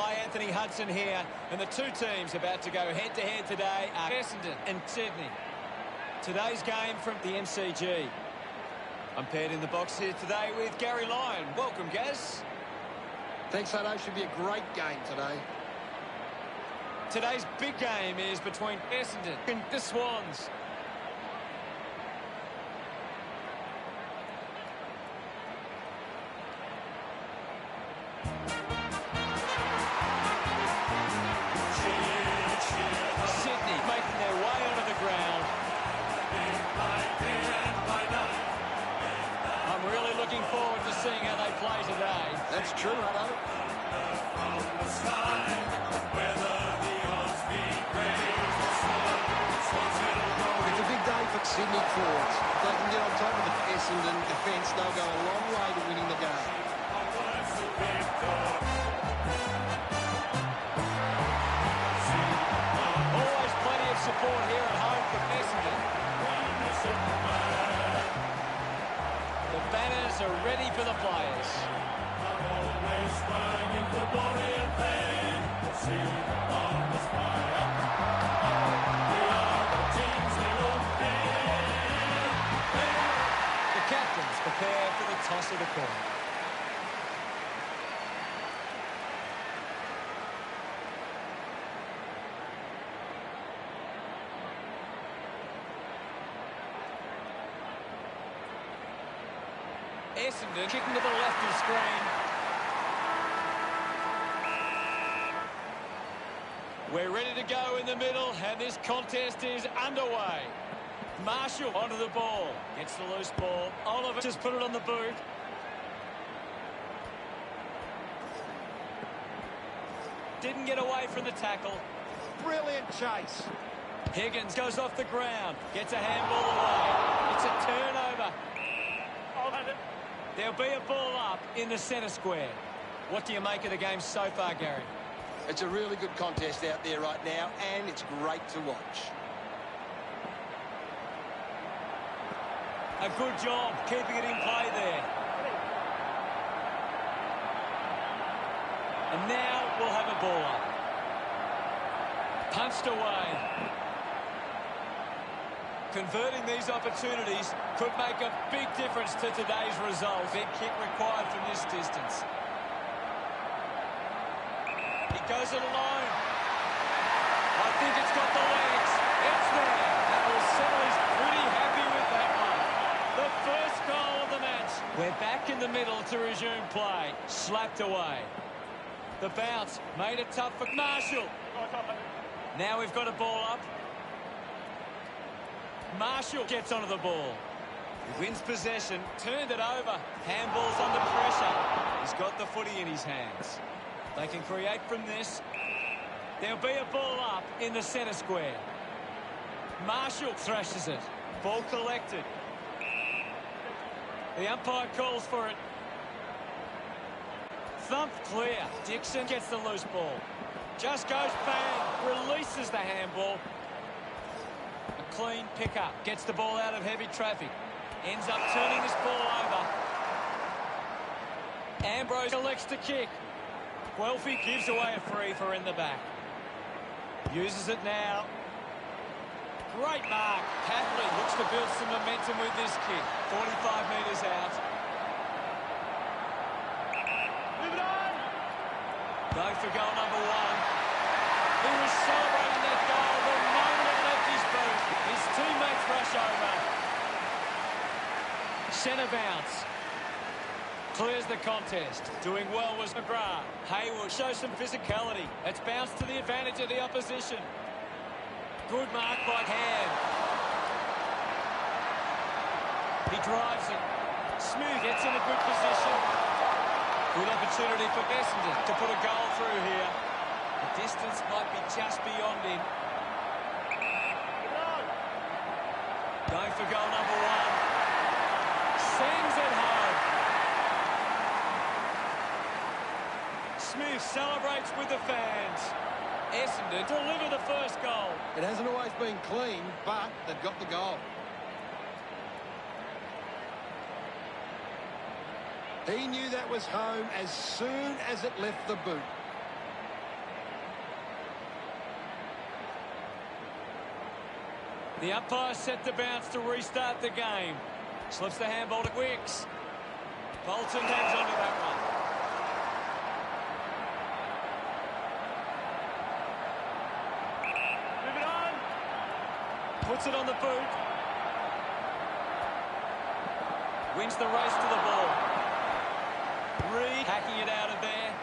Hi, Anthony Hudson here, and the two teams about to go head-to-head today are Essendon and Sydney. Today's game from the MCG. I'm paired in the box here today with Gary Lyon. Welcome, Gaz. Thanks, Hutto. Should be a great game today. Today's big game is between Essendon and the Swans. Sydney making their way onto the ground. I'm really looking forward to seeing how they play today. That's true, Hutto. It's a big day for Sydney forwards. If they can get on top of the Essendon defence, they'll go a long way to winning the game. Always plenty of support here at home for Essendon. The banners are ready for the players. The captains prepare for the toss of the coin. Essendon kicking to the left of screen. We're ready to go in the middle, and this contest is underway. Marshall onto the ball. Gets the loose ball. Oliver just put it on the boot. Didn't get away from the tackle. Brilliant chase. Higgins goes off the ground. Gets a handball away. It's a turnover. There'll be a ball up in the centre square. What do you make of the game so far, Gary? It's a really good contest out there right now, and it's great to watch. A good job keeping it in play there. And now we'll have a ball up. Punched away. Converting these opportunities could make a big difference to today's result. Big kick required from this distance. He goes it alone. I think it's got the legs. It's there. That will settle. He's pretty happy with that one. The first goal of the match. We're back in the middle to resume play. Slapped away. The bounce made it tough for Marshall. Now we've got a ball up. Marshall gets onto the ball. He wins possession, turned it over. Handball's under pressure. He's got the footy in his hands. They can create from this. There'll be a ball up in the centre square. Marshall thrashes it. Ball collected. The umpire calls for it. Thumped clear. Dixon gets the loose ball. Just goes bang. Releases the handball. A clean pick-up. Gets the ball out of heavy traffic. Ends up turning this ball over. Ambrose elects to kick. Guelphy gives away a free for in the back. Uses it now. Great mark. Hadley looks to build some momentum with this kick. 45 metres out. Move it on. Going for goal number one. He was celebrating that goal the moment it left his boot. His teammates rush over. Centre bounce. Clears the contest. Doing well was McGrath. Hayward shows some physicality. It's bounced to the advantage of the opposition. Good mark by Hand. He drives it. Smooth gets in a good position. Good opportunity for Essendon to put a goal through here. The distance might be just beyond him. Going for goal number one. Sends it home. Smith celebrates with the fans. Essendon deliver the first goal. It hasn't always been clean, but they've got the goal. He knew that was home as soon as it left the boot. The umpire set the bounce to restart the game. Slips the handball to Wicks. Bolton hangs onto that one. Move it on. Puts it on the boot. Wins the race to the ball. Reed hacking it out of there.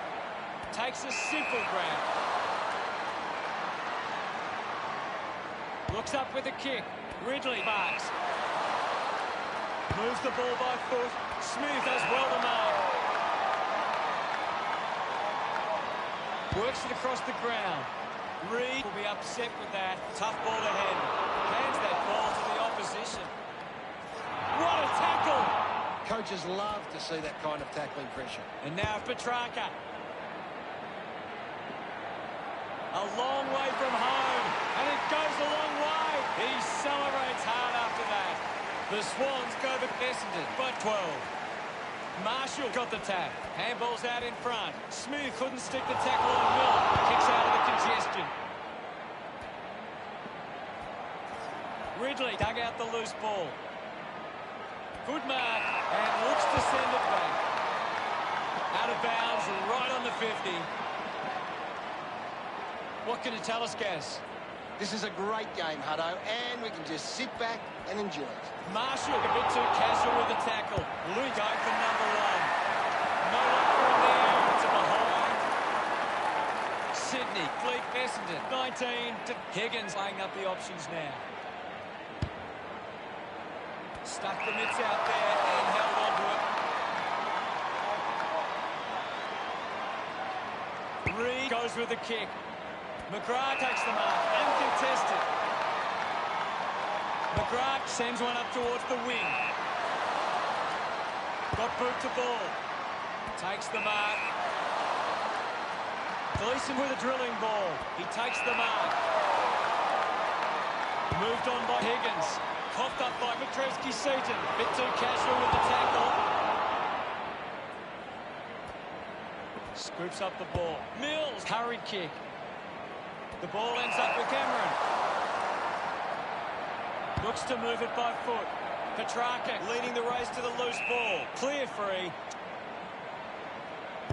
Takes a simple grab. Looks up with a kick. Ridley marks. Moves the ball by foot. Smith has well to mark. Works it across the ground. Reed will be upset with that. Tough ball to handle. Hands that ball to the opposition. What a tackle! Coaches love to see that kind of tackling pressure. And now Petrarca. A long way from home. And it goes a long way. He celebrates hard after that. The Swans go to Essendon by 12. Marshall got the tap. Handball's out in front. Smith couldn't stick the tackle on Miller. Kicks out of the congestion. Ridley dug out the loose ball. Good mark, and looks to send it back. Out of bounds, right on the 50. What can you tell us, Gaz? This is a great game, Hutto, and we can just sit back and enjoy it. Marshall a bit too casual with the tackle. Luke going for number one. No luck for him there. It's a behind. Sydney, Fleet, Essendon, 19 to Higgins laying up the options now. Stuck the mitts out there and held on to it. Reed goes with the kick. McGrath takes the mark, uncontested. McGrath sends one up towards the wing. Got boot to ball. Takes the mark. Gleeson with a drilling ball. He takes the mark. Moved on by Higgins. Coughed up by Petrarca-Seaton. Bit too casual with the tackle. Scoops up the ball. Mills, hurried kick. The ball ends up with Cameron. Looks to move it by foot. Petrarca leading the race to the loose ball. Clear free.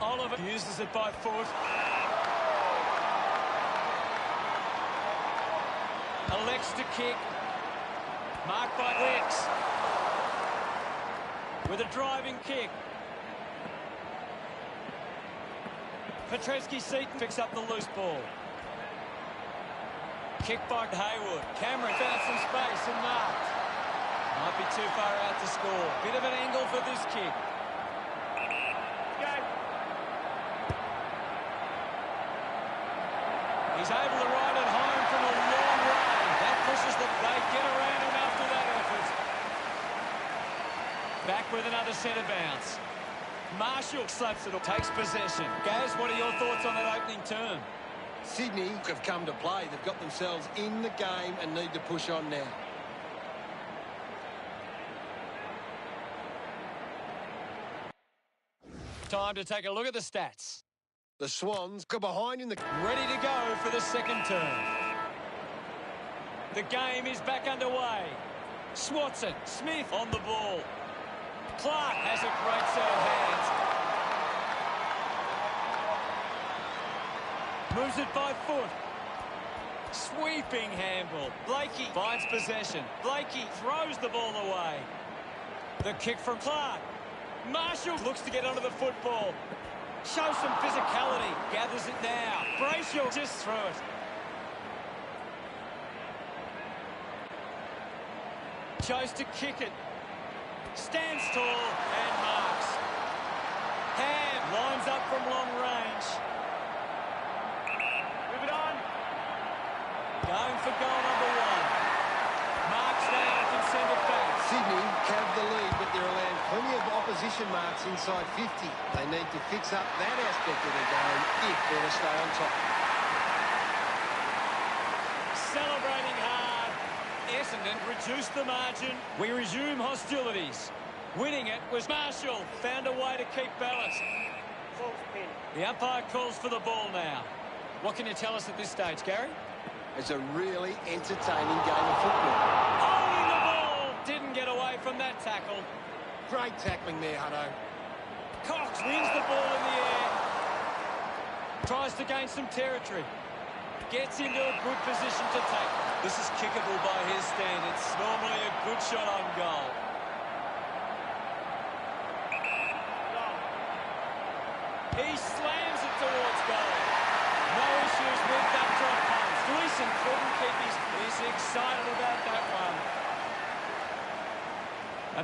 Oliver uses it by foot. Elects to kick. Marked by Wicks. With a driving kick. Petrarca-Seaton picks up the loose ball. Kick by Hayward. Cameron found some space and marked. Might be too far out to score. Bit of an angle for this kick. He's able to ride it home from a long way. That pushes the play. Get around him after that effort. Back with another centre bounce. Marshall slaps it up, takes possession. Gaz, what are your thoughts on that opening term? Sydney have come to play. They've got themselves in the game and need to push on now. Time to take a look at the stats. The Swans go behind in the... Ready to go for the second term. The game is back underway. Swatson, Smith on the ball. Clark has a great set of hands. Moves it by foot. Sweeping handball. Blakey finds possession. Blakey throws the ball away. The kick from Clark. Marshall looks to get onto the football. Shows some physicality. Gathers it now. Brayshaw just threw it. Chose to kick it. Stands tall and marks. Ham lines up from long range. Move it on. Going for goal number one. Marks now can send it back. Sydney have the lead, but they're allowing plenty of opposition marks inside 50. They need to fix up that aspect of their game if they're to stay on top. Celebrating hard. Essendon reduced the margin. We resume hostilities. Winning it was Marshall. Found a way to keep balance. The umpire calls for the ball now. What can you tell us at this stage, Gary? It's a really entertaining game of football. Holding the ball. Didn't get away from that tackle. Great tackling there, Hutto. Cox wins the ball in the air. Tries to gain some territory. Gets into a good position to take. This is kickable by his standards. Normally a good shot on goal. He slams it towards goal. No issues with that drop punch. Gleeson couldn't keep He's excited about that one.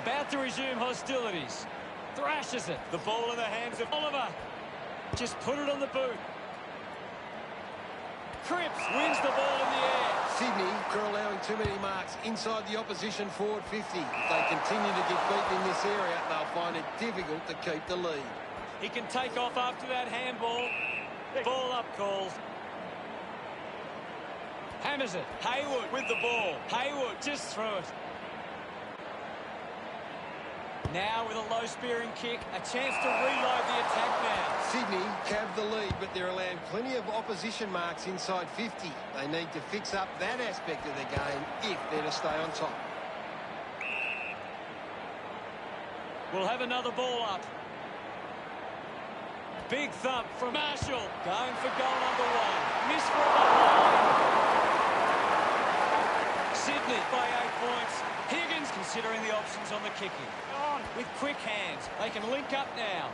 About to resume hostilities. Thrashes it. The ball in the hands of Oliver. Just put it on the boot. Cripps wins the ball in the air. Sydney are allowing too many marks inside the opposition forward 50. If they continue to get beaten in this area, they'll find it difficult to keep the lead. He can take off after that handball. Ball up calls. Hammers it. Hayward with the ball. Hayward just threw it. Now with a low spearing kick, a chance to reload the attack now. Sydney have the lead, but they're allowing plenty of opposition marks inside 50. They need to fix up that aspect of their game if they're to stay on top. We'll have another ball up. Big thump from Marshall. Going for goal number one. Miss for a Sydney by 8 points. Higgins considering the options on the kicking. With quick hands, they can link up now.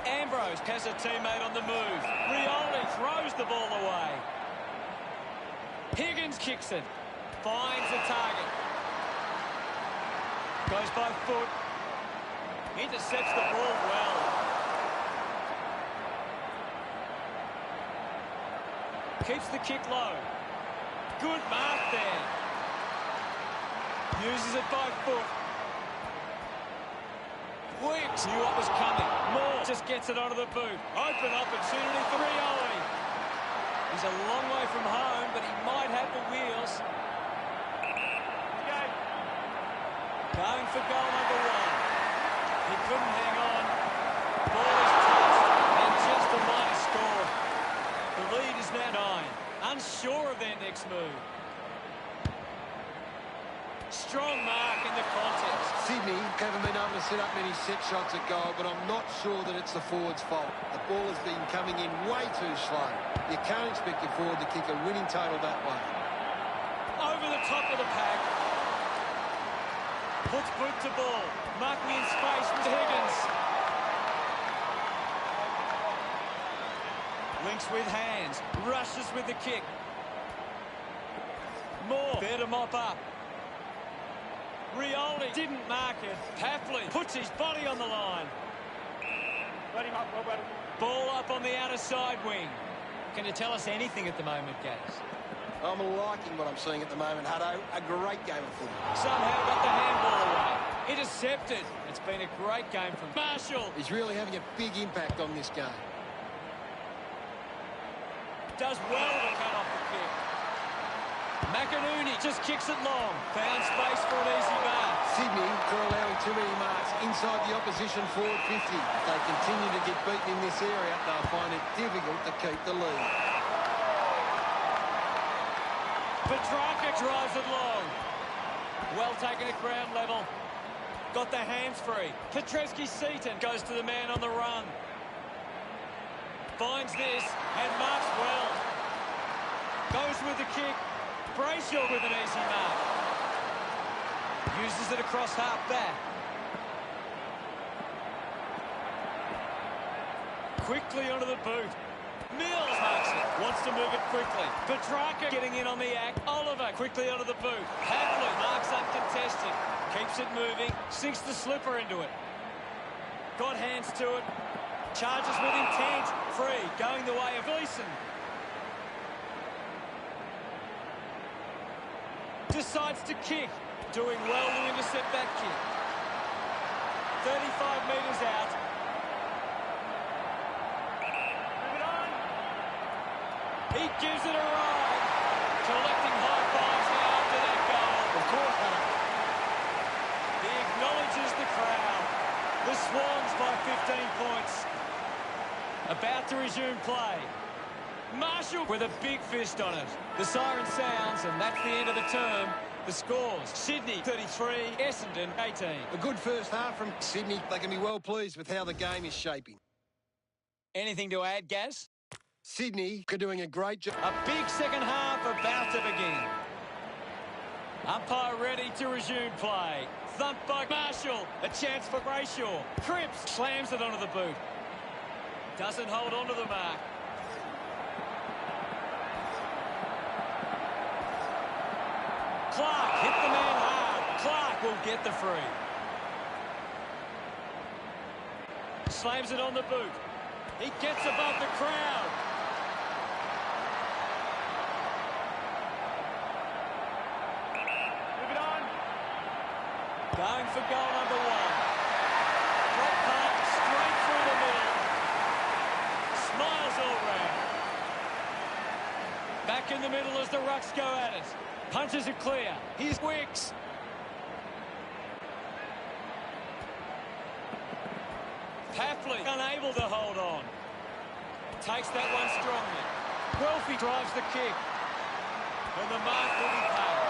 Ambrose has a teammate on the move. Rioli throws the ball away. Higgins kicks it. Finds the target. Goes by foot. Intercepts the ball well. Keeps the kick low. Good mark there. Uses it by foot. Wicks knew what was coming. Moore just gets it onto the boot. Open opportunity for Rioli. He's a long way from home, but he might have the wheels. Going for goal number one. He couldn't hang on. Ball is touched, and just a minor score. The lead is now 9. Unsure of their next move. Strong mark in the context. Sydney haven't been able to set up many set shots at goal, but I'm not sure that it's the forward's fault. The ball has been coming in way too slow. You can't expect your forward to kick a winning total that way. Over the top of the pack. Puts boot to ball. Marking in space with Higgins. Links with hands. Rushes with the kick. Moore there to mop up. Rioli didn't mark it. Papley puts his body on the line. Ball up on the outer side wing. Can you tell us anything at the moment, Gaz? I'm liking what I'm seeing at the moment, Hutto. A great game of football. Somehow got the handball away. Intercepted. It's been a great game from Marshall. He's really having a big impact on this game. Does well to cut off the kick. McInerney just kicks it long. Found space for an easy mark. Sydney are allowing too many marks inside the opposition forward 50. If they continue to get beaten in this area, they'll find it difficult to keep the lead. Petrarca drives it long. Well taken at ground level. Got the hands free. Petrevski-Seaton goes to the man on the run. Finds this and marks well. Goes with the kick. Brayshaw with an easy mark. Uses it across half back. Quickly onto the boot. Mills marks it. Wants to move it quickly. Petrarca getting in on the act. Oliver quickly onto the boot. Hadley marks uncontested. Keeps it moving. Sinks the slipper into it. Got hands to it. Charges with intent. Free. Going the way of Gleeson. Decides to kick. Doing well to intercept that kick. 35 metres out. Move it on. He gives it a ride. Collecting high fives now after that goal. Of course, Hutto. He acknowledges the crowd. The Swans by 15 points. About to resume play. Marshall with a big fist on it. The siren sounds, and that's the end of the term. The scores: Sydney 33, Essendon 18. A good first half from Sydney. They can be well pleased with how the game is shaping. Anything to add, Gaz? Sydney are doing a great job. A big second half about to begin. Umpire ready to resume play. Thumped by Marshall. A chance for Brayshaw. Cripps slams it onto the boot. Doesn't hold on to the mark. Clark hit the man hard. Clark will get the free. Slams it on the boot. He gets above the crowd. Move it on. Going for goal number one. Drop punt straight through the middle. Smiles all round. Back in the middle as the Rucks go at it. Punches it clear. Here's Wicks. Papley unable to hold on. Takes that one strongly. Guelphy drives the kick. And the mark will be paid.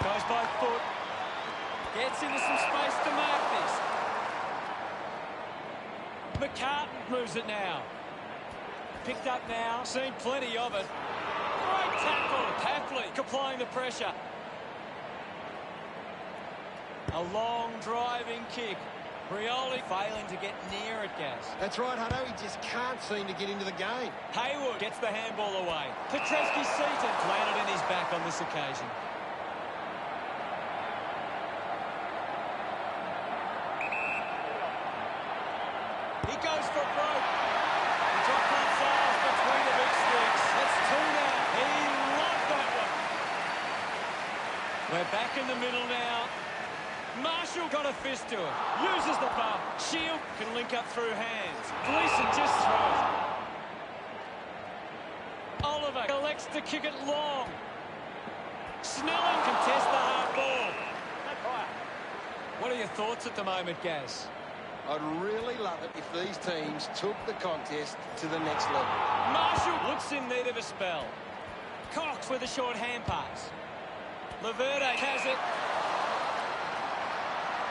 Goes by foot. Gets into some space to mark this. McCartan moves it now. Picked up now. Seen plenty of it. Great tackle. Papley applying the pressure. A long driving kick. Brioli failing to get near it, Gaz. That's right, Hutto. He just can't seem to get into the game. Hayward gets the handball away. Petreski-Seaton landed in his back on this occasion. He goes for broke. The drop punt sails between the big sticks. It's 2 now. He loved that one. We're back in the middle now. Marshall got a fist to it. Uses the bump. Shield can link up through hands. Gleeson just throws it. Oliver elects to kick it long. Snelling contests the hard ball. What are your thoughts at the moment, Gaz? I'd really love it if these teams took the contest to the next level. Marshall looks in need of a spell. Cox with a short hand pass. Laverde has it.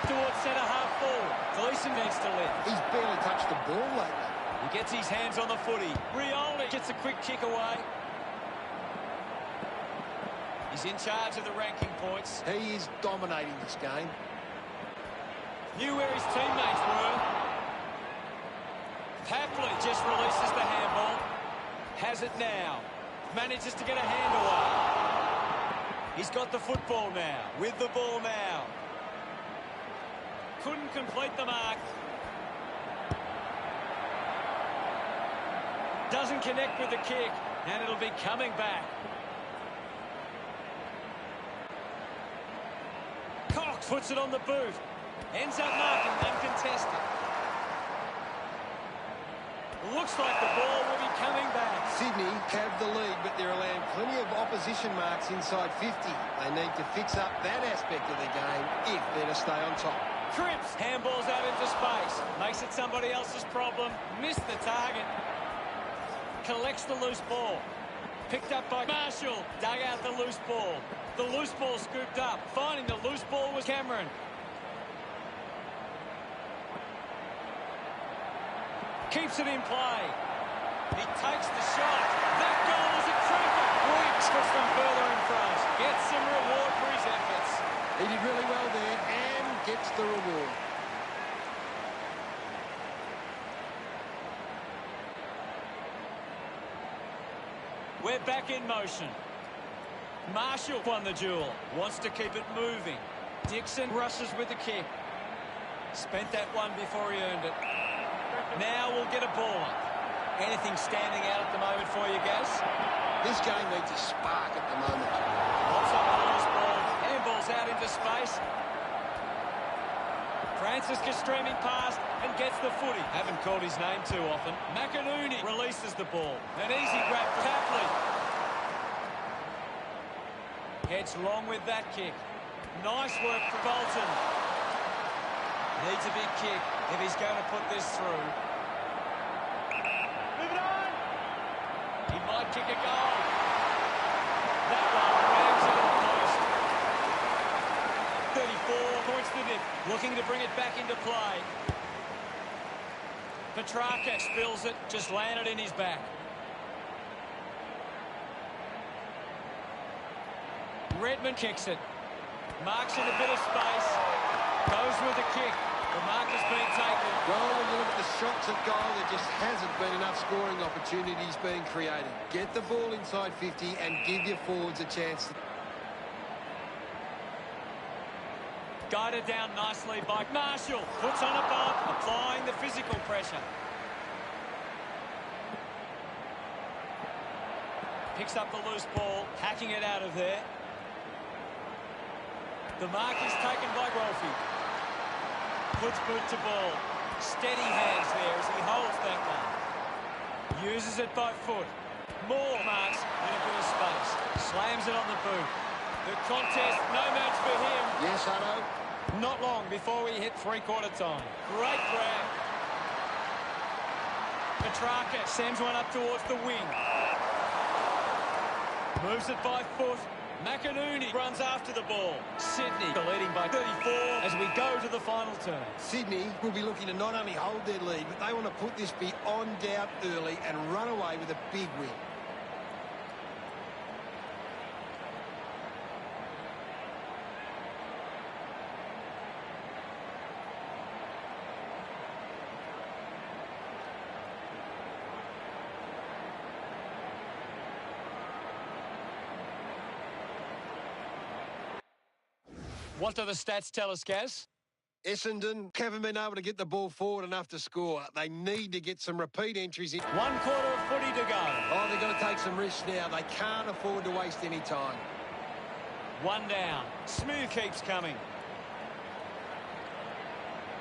Towards centre half forward. Gleeson needs to lift. He's barely touched the ball lately. He gets his hands on the footy. Brioli gets a quick kick away. He's in charge of the ranking points. He is dominating this game. Knew where his teammates were. Papley just releases the handball. Has it now. Manages to get a hand away. He's got the football now. With the ball now. Couldn't complete the mark. Doesn't connect with the kick, and it'll be coming back. Cox puts it on the boot. Ends up marking uncontested. Looks like the ball will be coming back. Sydney have the lead, but they're allowing plenty of opposition marks inside 50. They need to fix up that aspect of the game if they're to stay on top. Cripps handballs out into space. Makes it somebody else's problem. Missed the target. Collects the loose ball. Picked up by Marshall. Dug out the loose ball. The loose ball scooped up. Finding the loose ball was Cameron. Keeps it in play. He takes the shot. That goal is a cracker. Wicks puts them further in front. Gets some reward for his efforts. He did really well there and gets the reward. We're back in motion. Marshall won the duel. Wants to keep it moving. Dixon rushes with the kick. Spent that one before he earned it. Now we'll get a ball. Anything standing out at the moment for you, Gaz? This game needs a spark at the moment. Lots of the loose ball. Handballs out into space. Francis gets streaming past and gets the footy. Haven't called his name too often. McInerney releases the ball. An easy grab for Tapley. Heads long with that kick. Nice work for Bolton. Needs a big kick if he's going to put this through. Move it on! He might kick a goal. That one rams it on post. 34 points to nip. Looking to bring it back into play. Petrarca spills it, just landed in his back. Redmond kicks it. Marks in a bit of space. Goes with the kick. The mark has been taken. Well, when you look at the shots at goal, there just hasn't been enough scoring opportunities being created. Get the ball inside 50 and give your forwards a chance. Guided down nicely by Marshall. Puts on a bump, applying the physical pressure. Picks up the loose ball, hacking it out of there. The mark is taken by Rolfie. Puts boot to ball. Steady hands there as he holds that one. Uses it by foot. Moore marks in a bit of space. Slams it on the boot. The contest, no match for him. Yes, Hutto. Not long before we hit three-quarter time. Great grab. Petrarca sends one up towards the wing. Moves it by foot. McInerney runs after the ball. Sydney leading by 34 as we go to the final turn. Sydney will be looking to not only hold their lead, but they want to put this beyond doubt early and run away with a big win. What do the stats tell us, Gaz? Essendon haven't been able to get the ball forward enough to score. They need to get some repeat entries in. 1 quarter of footy to go. Oh, they've got to take some risks now. They can't afford to waste any time. One down. Smooth keeps coming.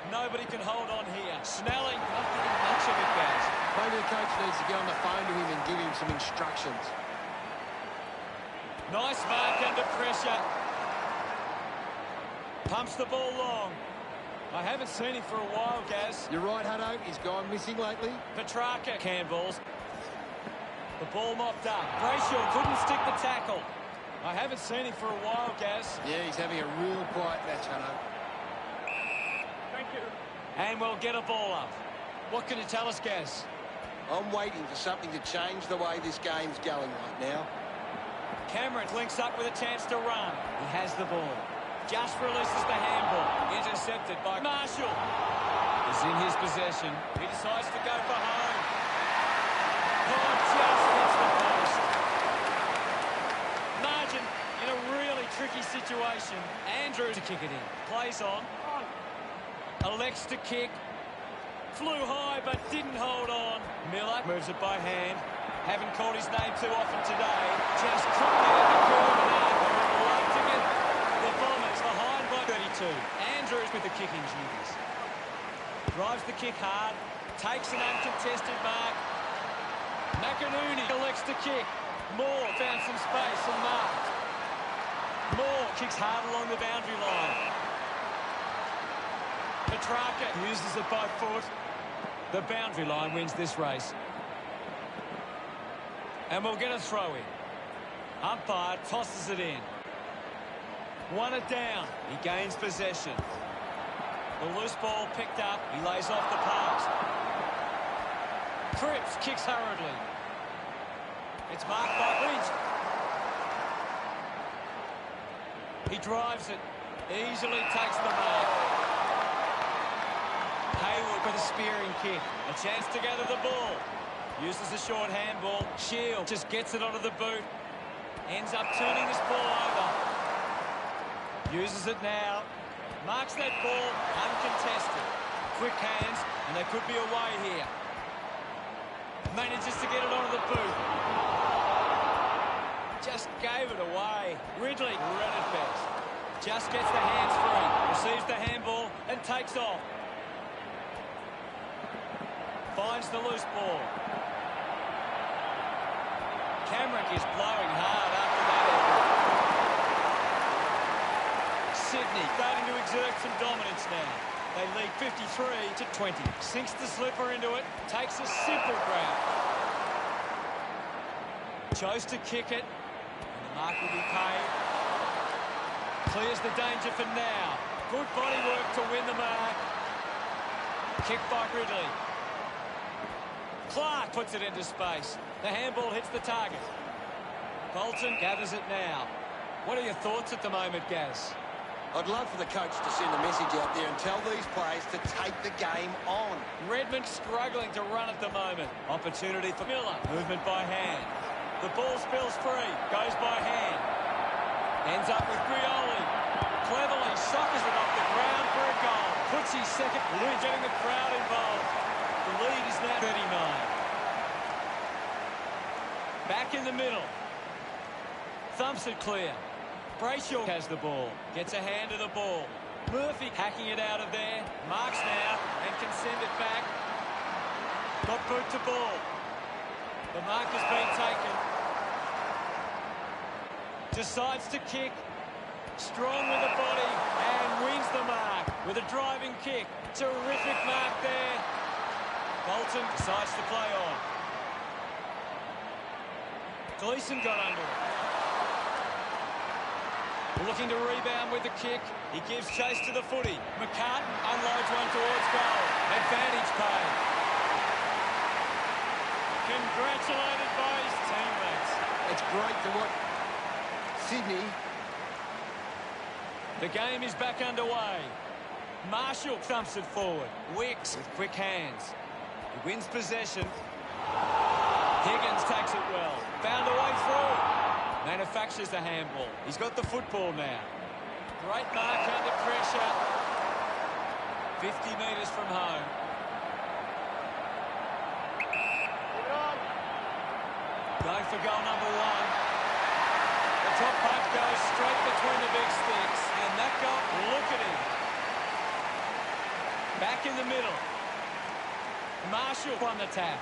Nobody can hold on here. Snelling, not getting much of it, Gaz. Maybe the coach needs to get on the phone to him and give him some instructions. Nice mark under pressure. Pumps the ball long. I haven't seen him for a while, Gaz. You're right, Hutto. He's gone missing lately. Petrarca handballs. The ball mopped up. Brayshaw couldn't stick the tackle. I haven't seen him for a while, Gaz. Yeah, he's having a real quiet match, Hutto. Thank you. And we'll get a ball up. What can you tell us, Gaz? I'm waiting for something to change the way this game's going right now. Cameron links up with a chance to run. He has the ball. Just releases the handball. Intercepted by Marshall. Is in his possession. He decides to go for home. Oh, just hits the post. Margin in a really tricky situation. Andrew to kick it in. Plays on. Elects to kick. Flew high but didn't hold on. Miller moves it by hand. Haven't called his name too often today. Just couldn't get at the curve and would love to get the Bombers behind by 32. Andrews with the kicking duties. Drives the kick hard. Takes an uncontested mark. McInerney elects to kick. Moore found some space and marked. Moore kicks hard along the boundary line. Petrarca uses it by foot. The boundary line wins this race. And we'll get a throw-in. Umpire tosses it in. Won it down. He gains possession. The loose ball picked up. He lays off the pass. Cripps kicks hurriedly. It's marked by Lynch. He drives it. Easily takes the mark. Hayward with a spearing kick. A chance to gather the ball. Uses a short handball. Shield just gets it onto the boot. Ends up turning this ball over. Uses it now. Marks that ball uncontested. Quick hands, and they could be away here. Manages to get it onto the boot. Just gave it away. Ridley read it best. Just gets the hands free. Receives the handball and takes off. Finds the loose ball. Camrick is blowing hard after that effort. Sydney starting to exert some dominance now. They lead 53-20. Sinks the slipper into it. Takes a simple grab. Chose to kick it. And the mark will be paid. Clears the danger for now. Good body work to win the mark. Kick by Ridley. Clark puts it into space. The handball hits the target. Bolton gathers it now. What are your thoughts at the moment, Gaz? I'd love for the coach to send a message out there and tell these players to take the game on. Redmond struggling to run at the moment. Opportunity for Miller. Movement by hand. The ball spills free. Goes by hand. Ends up with Grioli. Cleverly soccers it off the ground for a goal. Puts his second lead, getting the crowd involved. The lead is now 39. Back in the middle. Thumps it clear. Brayshaw has the ball. Gets a hand to the ball. Murphy hacking it out of there. Marks now and can send it back. Got boot to ball. The mark has been taken. Decides to kick. Strong with the body and wins the mark with a driving kick. Terrific mark there. Bolton decides to play on. Gleeson got under it. Looking to rebound with the kick. He gives chase to the footy. McCartan unloads one towards goal. Advantage paid. Congratulated by his teammates. It's great to watch Sydney. The game is back underway. Marshall thumps it forward. Wicks with quick hands. He wins possession. Higgins takes it well. Found a way through. Manufactures the handball. He's got the football now. Great mark under pressure. 50 metres from home. Going for goal number one. The top puck goes straight between the big sticks. And that goal, look at him. Back in the middle. Marshall on the tap.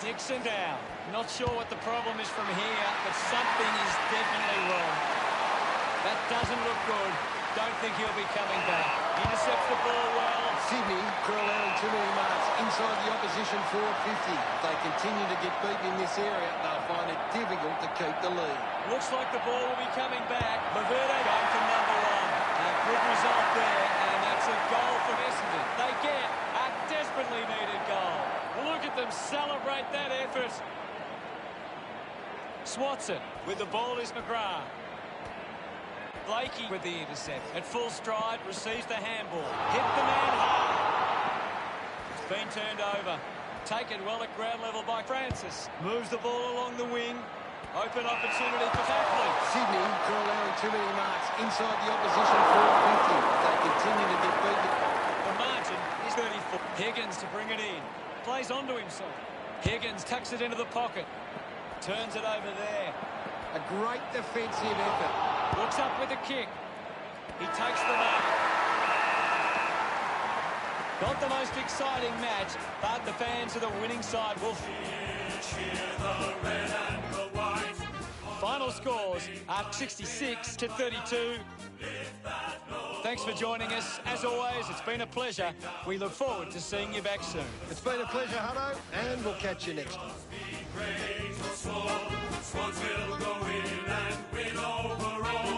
Dixon down. Not sure what the problem is from here, but something is definitely wrong. That doesn't look good. Don't think he'll be coming back. Intercepts the ball well. Sydney are allowing too many marks inside the opposition forward 50. If they continue to get beaten in this area, they'll find it difficult to keep the lead. Looks like the ball will be coming back. Laverde going for number one. A good result there, and that's a goal for Essendon. They get a desperately needed goal. Look at them celebrate that effort. Swatson with the ball is McGrath. Blakey with the intercept. At full stride, receives the handball. Hit the man hard. It's been turned over. Taken well at ground level by Francis. Moves the ball along the wing. Open opportunity for tackling. Sydney are allowing too many marks inside the opposition forward 50. If they continue to get beaten. The margin is 34. Higgins to bring it in. Plays onto himself. Higgins tucks it into the pocket. Turns it over there. A great defensive effort. Looks up with a kick. He takes the mark. Not the most exciting match, but the fans of the winning side will... Final scores are 66 to 32. Thanks for joining us. As always, it's been a pleasure. We look forward to seeing you back soon. It's been a pleasure, Hutto, and we'll catch you next time. Swans will go in and win overall.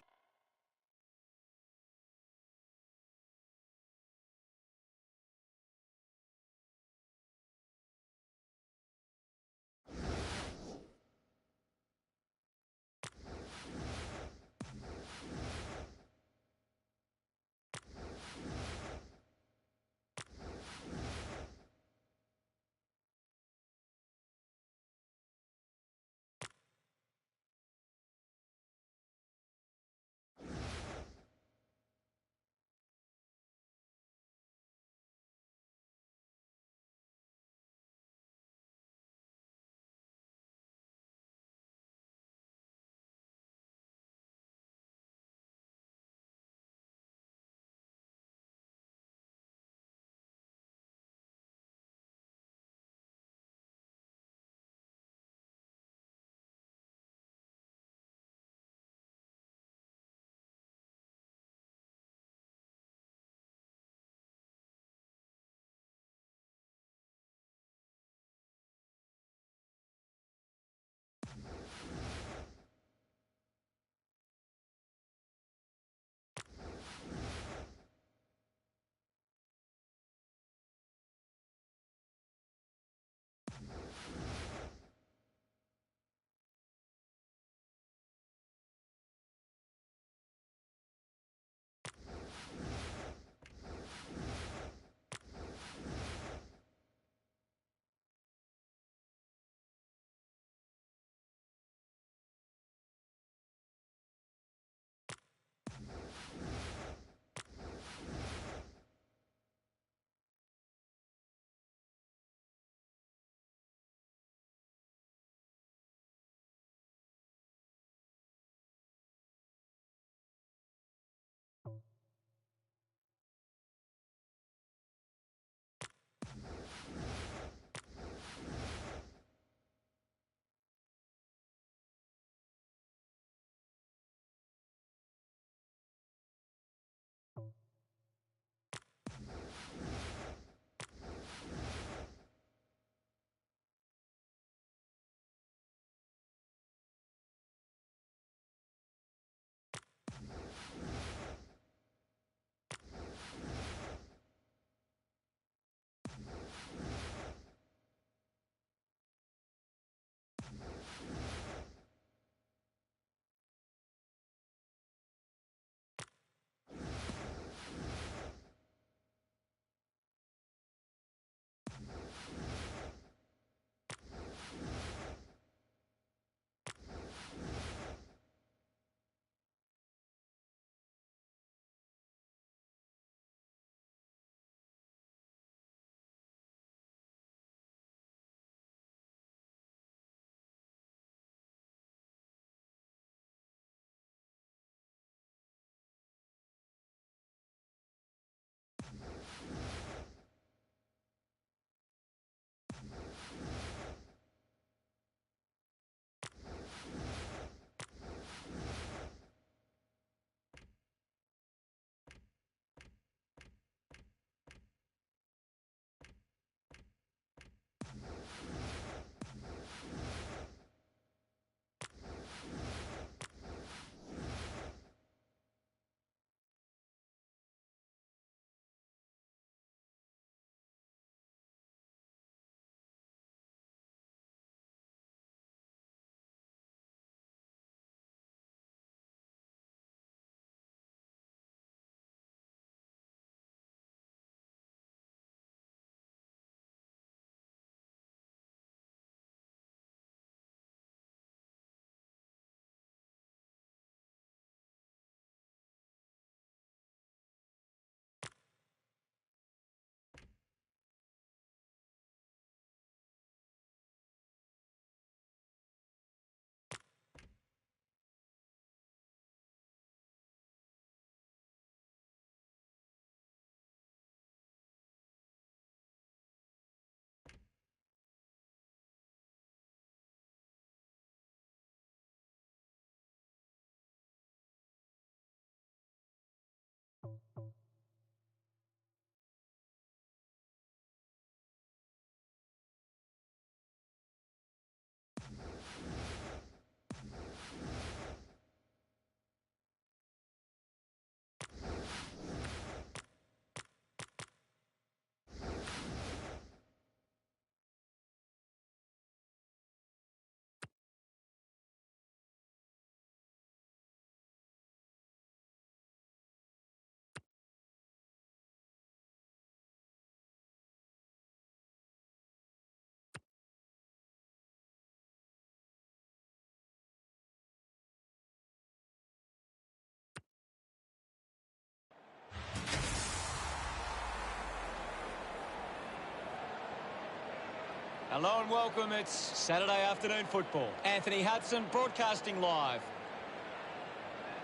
Hello and welcome. It's Saturday afternoon football. Anthony Hudson broadcasting live.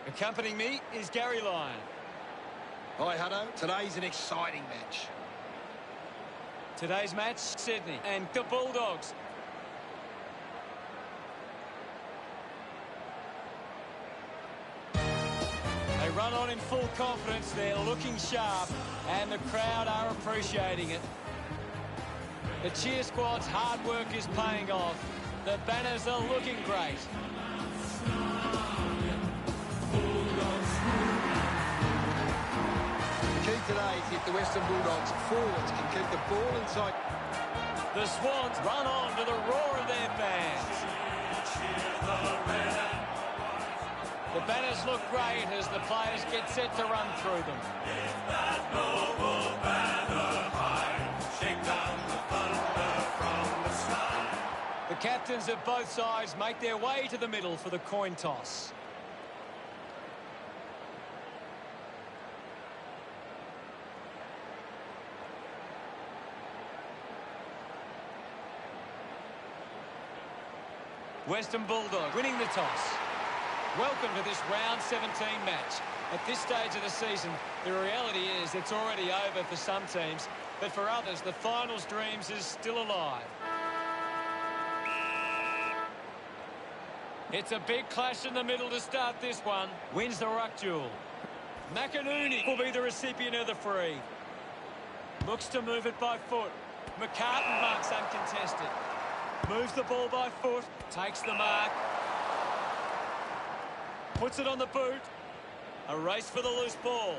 Accompanying me is Gary Lyon. Hi, Hutto. Today's an exciting match. Today's match, Sydney and the Bulldogs. They run on in full confidence. They're looking sharp and the crowd are appreciating it. The cheer squad's hard work is paying off. The banners are looking great. The key today is if the Western Bulldogs forwards can keep the ball inside. The Swans run on to the roar of their fans. The banners look great as the players get set to run through them. The captains of both sides make their way to the middle for the coin toss. Western Bulldogs winning the toss. Welcome to this round 17 match. At this stage of the season, the reality is it's already over for some teams, but for others, the finals dreams is still alive. It's a big clash in the middle to start this one. Wins the ruck duel. McInerney will be the recipient of the free. Looks to move it by foot. McCartan marks uncontested. Moves the ball by foot. Takes the mark. Puts it on the boot. A race for the loose ball.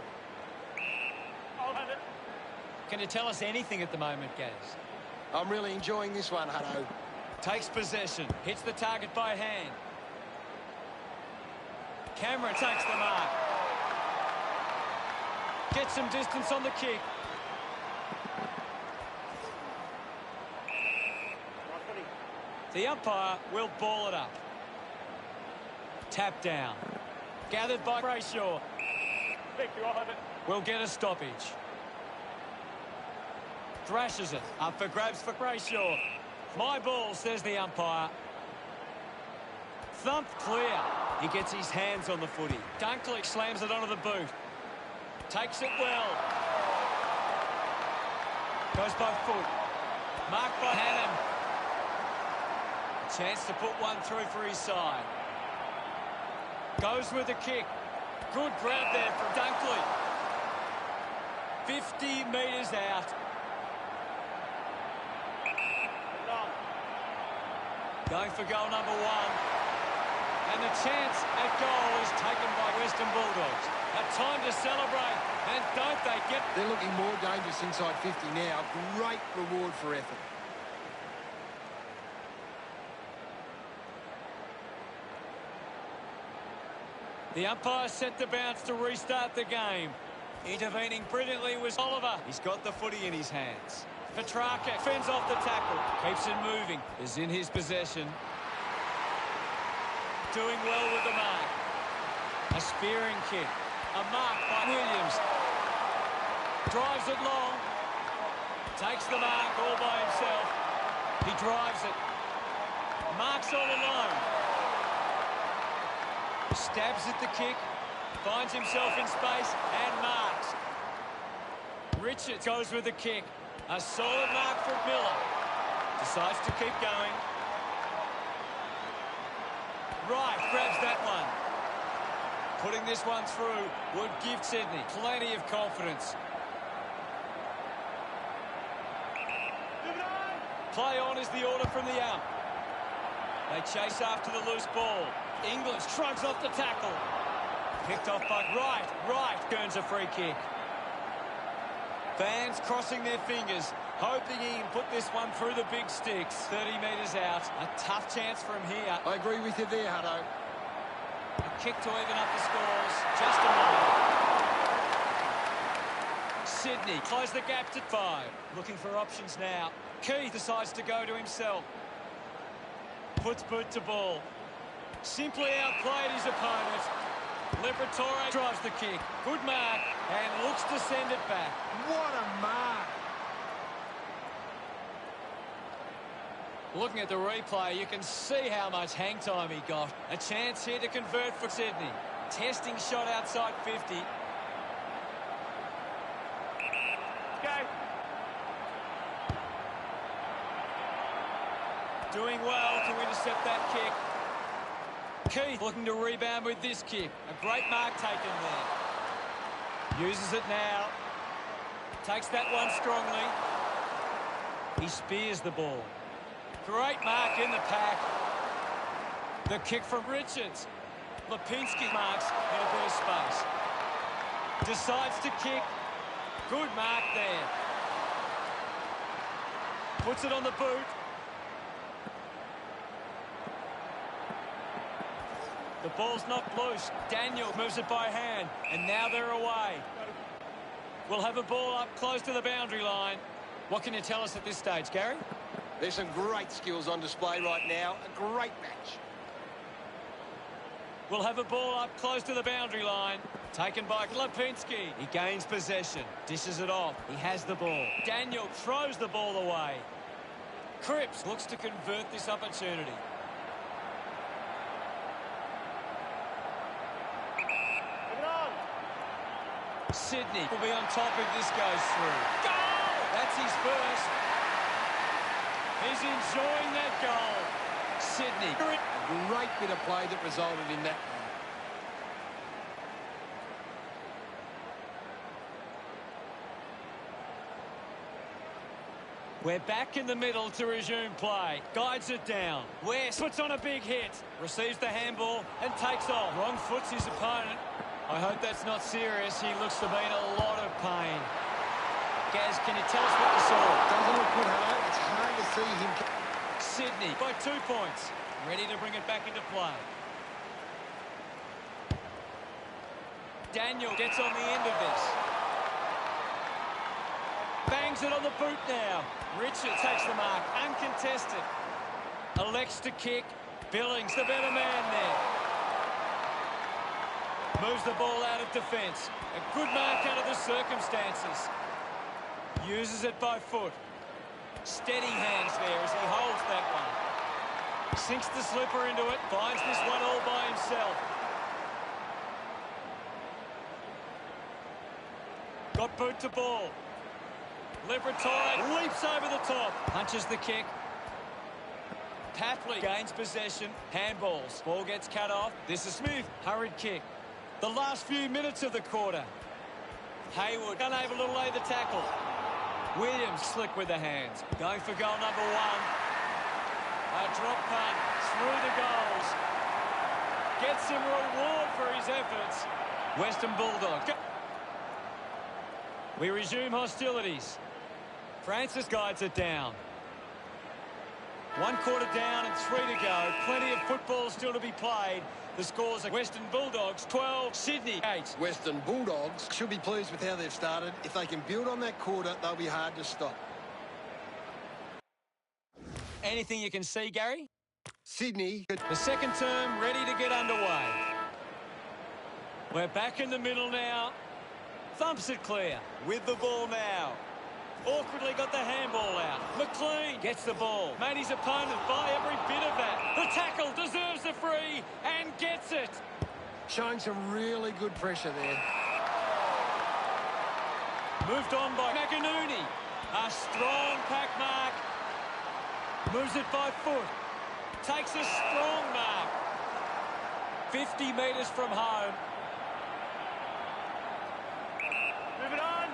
Can you tell us anything at the moment, Gaz? I'm really enjoying this one, Hutto. Takes possession. Hits the target by hand. Cameron takes the mark. Gets some distance on the kick. The umpire will ball it up. Tap down. Gathered by Brayshaw. Will get a stoppage. Thrashes it. Up for grabs for Brayshaw. My ball, says the umpire. Thumped clear. He gets his hands on the footy. Dunkley slams it onto the boot. Takes it well. Goes by foot. Marked by Hannum. Chance to put one through for his side. Goes with the kick. Good grab there from Dunkley. 50 metres out. Going for goal number one. And the chance at goal is taken by Western Bulldogs. A time to celebrate. And don't they get... They're looking more dangerous inside 50 now. Great reward for effort. The umpire set the bounce to restart the game. Intervening brilliantly was Oliver. He's got the footy in his hands. Petrarca fends off the tackle. Keeps it moving. Is in his possession. Doing well with the mark. A spearing kick. A mark by Williams. Drives it long. Takes the mark all by himself. He drives it. Marks all alone. Stabs at the kick. Finds himself in space and marks. Richards goes with the kick. A solid mark from Miller. Decides to keep going. Wright grabs that one. Putting this one through would give Sydney plenty of confidence. Play on is the order from the ump. They chase after the loose ball. England shrugs off the tackle. Picked off by Wright. Wright earns a free kick. Fans crossing their fingers, hoping he can put this one through the big sticks. 30 metres out. A tough chance from here. I agree with you there, Hutto. A kick to even up the scores. Just a moment. Sydney close the gap to 5. Looking for options now. Keith decides to go to himself. Puts boot to ball. Simply outplayed his opponent. Liberatore drives the kick. Good mark and looks to send it back. What a mark! Looking at the replay, you can see how much hang time he got. A chance here to convert for Sydney. Testing shot outside 50. Go. Doing well to intercept that kick. Keith looking to rebound with this kick. A great mark taken there. Uses it now. Takes that one strongly. He spears the ball. Great mark in the pack. The kick from Richards. Lipinski marks in a bit of space. Decides to kick. Good mark there. Puts it on the boot. The ball's knocked loose. Daniel moves it by hand. And now they're away. We'll have a ball up close to the boundary line. What can you tell us at this stage, Gary? There's some great skills on display right now. A great match. We'll have a ball up close to the boundary line. Taken by Lipinski. He gains possession. Dishes it off. He has the ball. Daniel throws the ball away. Cripps looks to convert this opportunity. Sydney will be on top if this goes through. Goal! That's his first. He's enjoying that goal. Sydney. A great bit of play that resulted in that. We're back in the middle to resume play. Guides it down. West puts on a big hit. Receives the handball and takes off. Wrong foots his opponent. I hope that's not serious. He looks to be in a lot of pain. Gaz, can you tell us what you saw? Doesn't look good, Hart. It's hard to see him. Sydney by 2 points. Ready to bring it back into play. Daniel gets on the end of this. Bangs it on the boot now. Richard takes the mark. Uncontested. Elects to kick. Billings, the better man there. Moves the ball out of defence. A good mark under the circumstances. Uses it by foot. Steady hands there as he holds that one. Sinks the slipper into it. Finds this one all by himself. Got boot to ball. Liberatore leaps over the top. Punches the kick. Papley gains possession. Handballs. Ball gets cut off. This is Smith. Hurried kick. The last few minutes of the quarter. Hayward unable to lay the tackle. Williams slick with the hands. Going for goal number 1. A drop punt through the goals. Gets some reward for his efforts. Western Bulldogs. We resume hostilities. Francis guides it down. 1 quarter down and 3 to go. Plenty of football still to be played. The scores are Western Bulldogs 12, Sydney 8. Western Bulldogs should be pleased with how they've started. If they can build on that quarter, they'll be hard to stop. Anything you can see, Gary? Sydney. The second term ready to get underway. We're back in the middle now. Thumps it clear. With the ball now. Awkwardly got the handball out. McLean gets the ball. Made his opponent buy every bit of that. The tackle deserves the free and gets it. Showing some really good pressure there. Moved on by McInerney. A strong pack mark. Moves it by foot. Takes a strong mark. 50 metres from home. Move it on.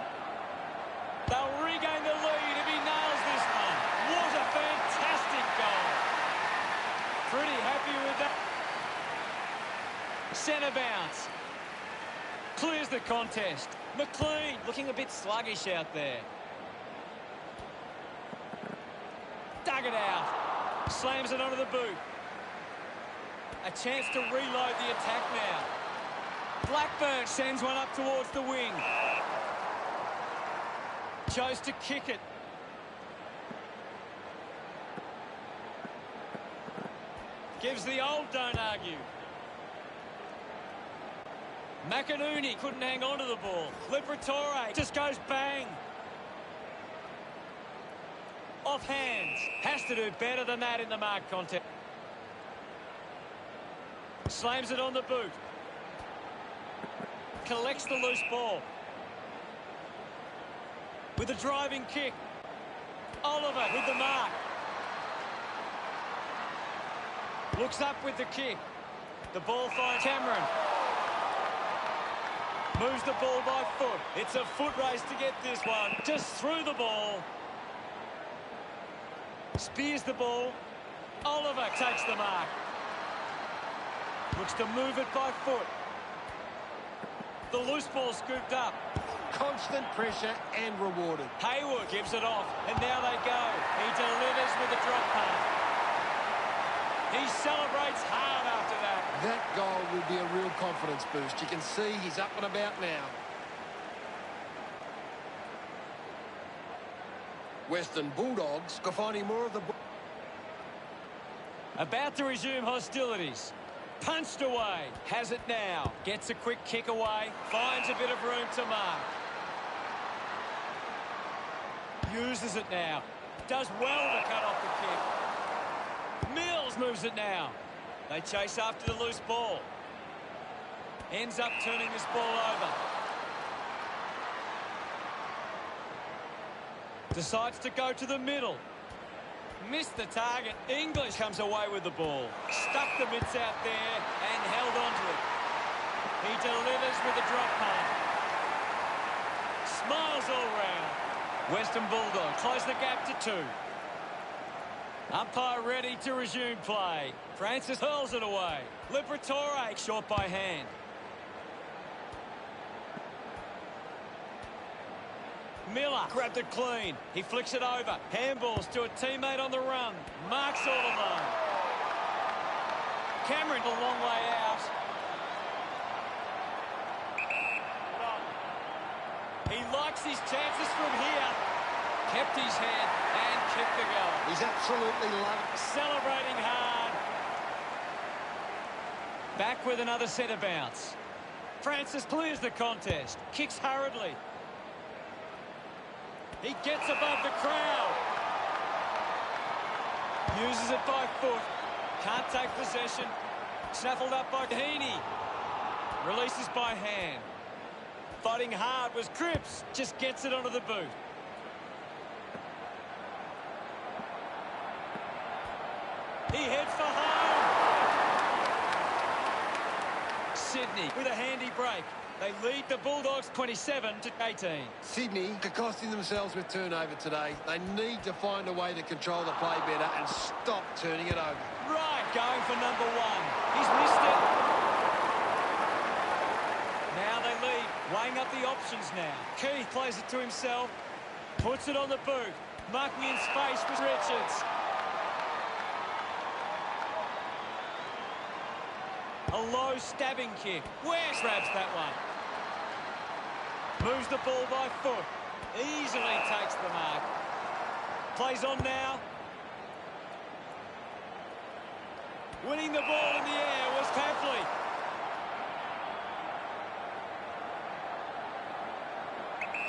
They'll regain the lead if he nails this one. What a fantastic goal. Pretty happy with that. Centre bounce. Clears the contest. McLean looking a bit sluggish out there. Dug it out. Slams it onto the boot. A chance to reload the attack now. Blackburn sends one up towards the wing. Chose to kick it. Gives the old don't argue. McInerney couldn't hang on to the ball. Liberatore just goes bang. Off hands. Has to do better than that in the mark contest. Slams it on the boot. Collects the loose ball. With a driving kick. Oliver with the mark. Looks up with the kick. The ball finds Cameron. Moves the ball by foot. It's a foot race to get this one. Just threw the ball. Spears the ball. Oliver takes the mark. Looks to move it by foot. The loose ball scooped up. Constant pressure and rewarded. Hayward gives it off, and now they go. He delivers with a drop punt. He celebrates hard after that. That goal will be a real confidence boost. You can see he's up and about now. Western Bulldogs are finding more of the ball. About to resume hostilities. Punched away. Has it now. Gets a quick kick away. Finds a bit of room to mark. Uses it now. Does well to cut off the kick. Mills moves it now. They chase after the loose ball. Ends up turning this ball over. Decides to go to the middle. Missed the target. English comes away with the ball. Stuck the mitts out there and held onto it. He delivers with a drop punt. Smiles all round. Western Bulldogs close the gap to 2. Umpire ready to resume play. Francis hurls it away. Liberatore short by hand. Miller grabbed it clean. He flicks it over. Handballs to a teammate on the run. Marks all alone. Cameron a long way out. He likes his chances from here. Kept his head and kicked the goal. He's absolutely loving it. Celebrating hard. Back with another centre bounce. Francis clears the contest. Kicks hurriedly. He gets above the crowd. Uses it by foot. Can't take possession. Snaffled up by Heaney. Releases by hand. Fighting hard was Cripps. Just gets it onto the boot. He heads for home. Sydney with a handy break. They lead the Bulldogs 27-18. Sydney are costing themselves with turnover today. They need to find a way to control the play better and stop turning it over. Right, going for number 1. He's missed it. Now they lead, weighing up the options now. Keith plays it to himself. Puts it on the boot. Marking in space with Richards. A low stabbing kick. Ware grabs that one. Moves the ball by foot. Easily takes the mark. Plays on now. Winning the ball in the air was Tapley.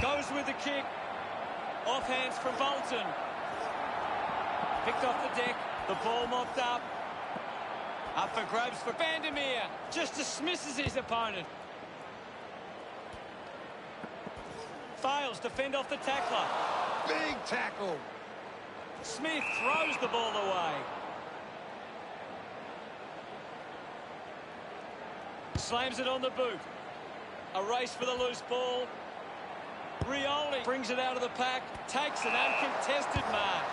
Goes with the kick. Off hands from Bolton. Picked off the deck. The ball mopped up. Up for grabs for Vandermeer. Just dismisses his opponent. Fails to fend off the tackler. Big tackle. Smith throws the ball away. Slams it on the boot. A race for the loose ball. Rioli brings it out of the pack. Takes an uncontested mark.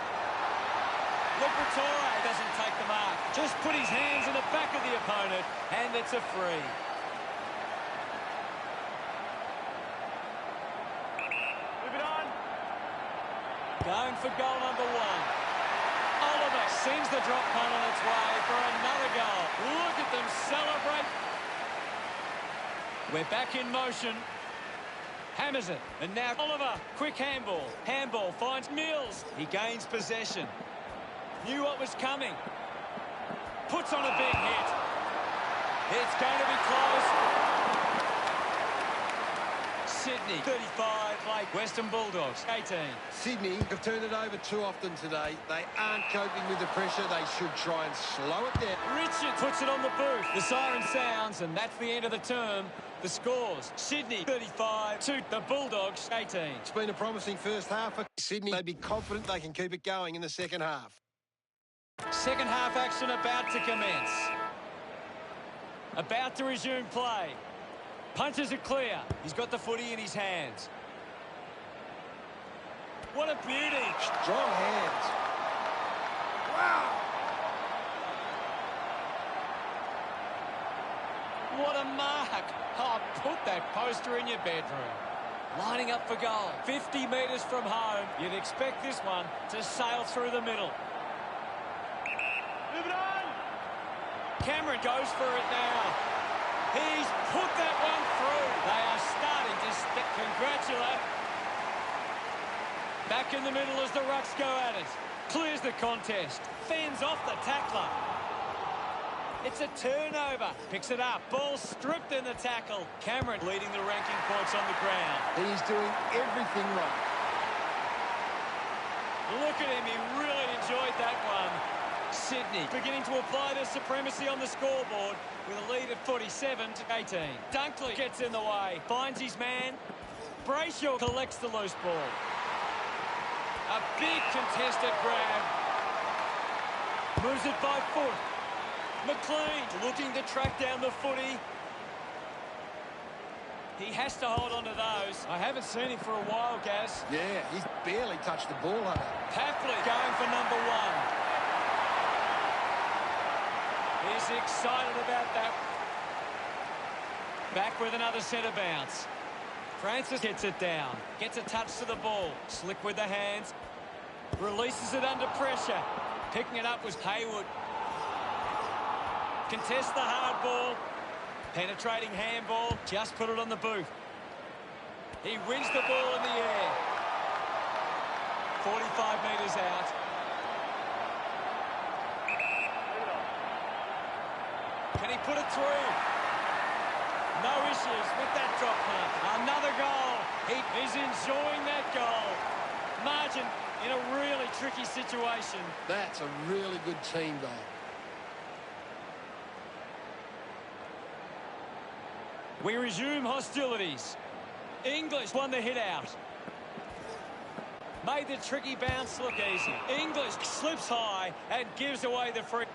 Liberatore doesn't take the mark. Just put his hands in the back of the opponent, and it's a free. Move it on. Going for goal number 1. Oliver sends the drop punt on its way for another goal. Look at them celebrate. We're back in motion. Hammers it. And now Oliver. Quick handball. Handball finds Mills. He gains possession. Knew what was coming. Puts on a big hit. It's going to be close. Sydney, 35, play Western Bulldogs, 18. Sydney have turned it over too often today. They aren't coping with the pressure. They should try and slow it down. Richard puts it on the booth. The siren sounds, and that's the end of the term. The scores, Sydney 35 to the Bulldogs 18. It's been a promising first half for Sydney. They'd be confident they can keep it going in the second half. Second half action about to commence. About to resume play. Punches it clear. He's got the footy in his hands. What a beauty. Strong hands. Wow. What a mark. Oh, put that poster in your bedroom. Lining up for goal. 50 metres from home. You'd expect this one to sail through the middle. Move it on. Cameron goes for it now. He's put that one through. They are starting to congratulate. Back in the middle as the Rucks go at it. Clears the contest. Fends off the tackler. It's a turnover. Picks it up. Ball stripped in the tackle. Cameron leading the ranking points on the ground. He's doing everything right. Look at him. He really enjoyed that one. Sydney beginning to apply their supremacy on the scoreboard with a lead of 47 to 18. Dunkley gets in the way. Finds his man. Brayshaw collects the loose ball. A big contested grab. Moves it by foot. McLean looking to track down the footy. He has to hold on to those. I haven't seen him for a while, Gaz. Yeah, he's barely touched the ball on it. Papley going for number one. He's excited about that. Back with another centre bounce. Francis gets it down. Gets a touch to the ball. Slick with the hands. Releases it under pressure. Picking it up was Hayward. Contests the hard ball. Penetrating handball. Just put it on the boot. He wins the ball in the air. 45 metres out. Can he put it through? No issues with that drop punt. Another goal. He's enjoying that goal. Margin in a really tricky situation. That's a really good team goal. We resume hostilities. English won the hit out. Made the tricky bounce look easy. English slips high and gives away the free.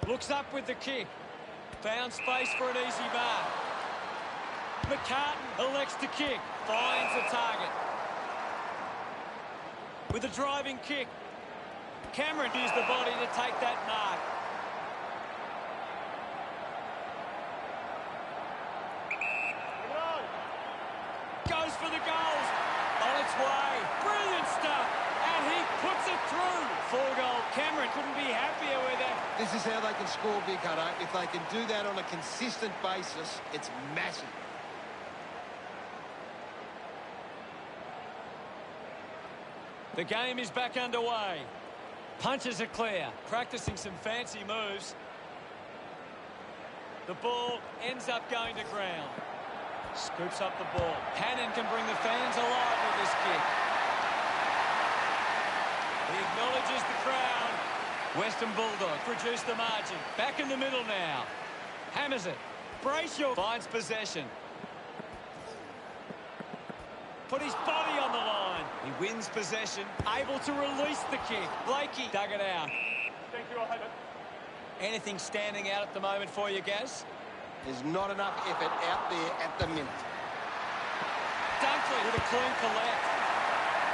Looks up with the kick. Found space for an easy mark. McCartan elects to kick. Finds the target. With a driving kick. Cameron used the body to take that mark. Goes for the goals. On its way. Brilliant stuff. And he puts it through. 4-goal. Cameron couldn't be happier with it. This is how they can score big, Hutto. If they can do that on a consistent basis, it's massive. The game is back underway. Punches are clear. Practicing some fancy moves. The ball ends up going to ground. Scoops up the ball. Hannon can bring the fans alive with this kick. He acknowledges the crowd. Western Bulldogs produce the margin. Back in the middle now. Hammers it. Brayshaw finds possession. Put his body on the line. He wins possession. Able to release the kick. Blakey dug it out. Thank you, I'll have it. Anything standing out at the moment for you, Gaz? There's not enough effort out there at the minute. Dunkley with a clean collect.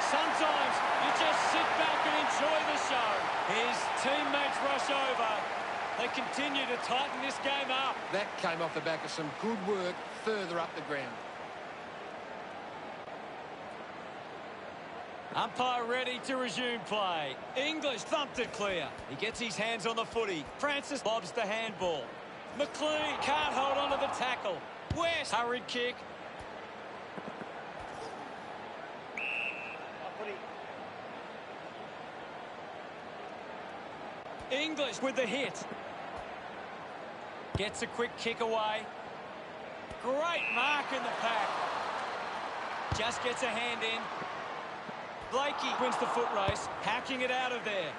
Sometimes you just sit back and enjoy the show. His teammates rush over. They continue to tighten this game up. That came off the back of some good work further up the ground. Umpire ready to resume play. English thumped it clear. He gets his hands on the footy. Francis lobs the handball. McLean can't hold on to the tackle. West, hurried kick. English with the hit. Gets a quick kick away. Great mark in the pack. Just gets a hand in. Blakey wins the foot race, hacking it out of there.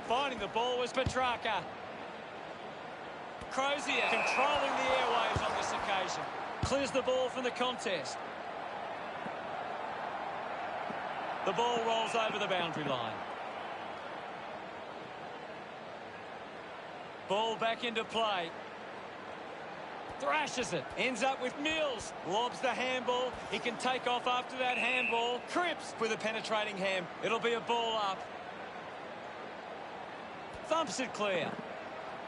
Finding the ball was Petrarca. Crozier controlling the airwaves on this occasion. Clears the ball from the contest. The ball rolls over the boundary line. Ball back into play. Thrashes it. Ends up with Mills. Lobs the handball. He can take off after that handball. Cripps with a penetrating hand. It'll be a ball up. Thumps it clear.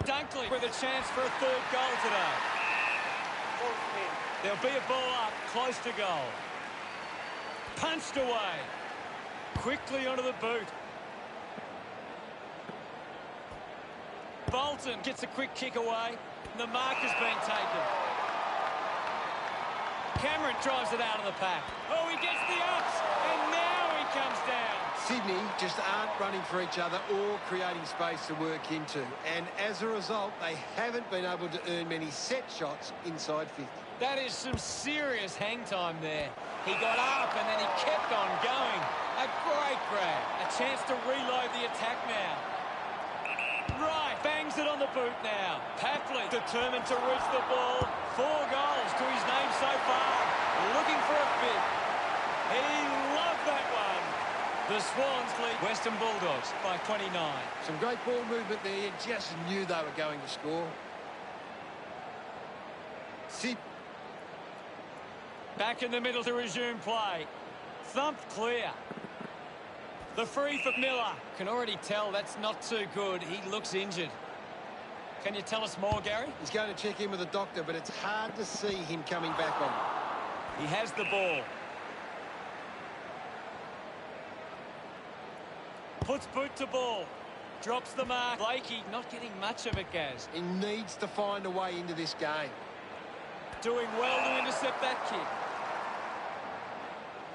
Dunkley with a chance for a third goal today. There'll be a ball up, close to goal. Punched away. Quickly onto the boot. Bolton gets a quick kick away. The mark has been taken. Cameron drives it out of the pack. Oh, he gets the ups, and now he comes down. Sydney just aren't running for each other or creating space to work into. And as a result, they haven't been able to earn many set shots inside 50. That is some serious hang time there. He got up and then he kept on going. A great grab. A chance to reload the attack now. Right, bangs it on the boot now. Papley determined to reach the ball. 4 goals to his name so far. Looking for a fifth. He loved that one. The Swans lead Western Bulldogs by 29. Some great ball movement there. You just knew they were going to score. Back in the middle to resume play. Thumped clear. The free for Miller. Can already tell that's not too good. He looks injured. Can you tell us more, Gary? He's going to check in with the doctor, but it's hard to see him coming back on. He has the ball. Puts boot to ball. Drops the mark. Blakey not getting much of it, Gaz. He needs to find a way into this game. Doing well to intercept that kick.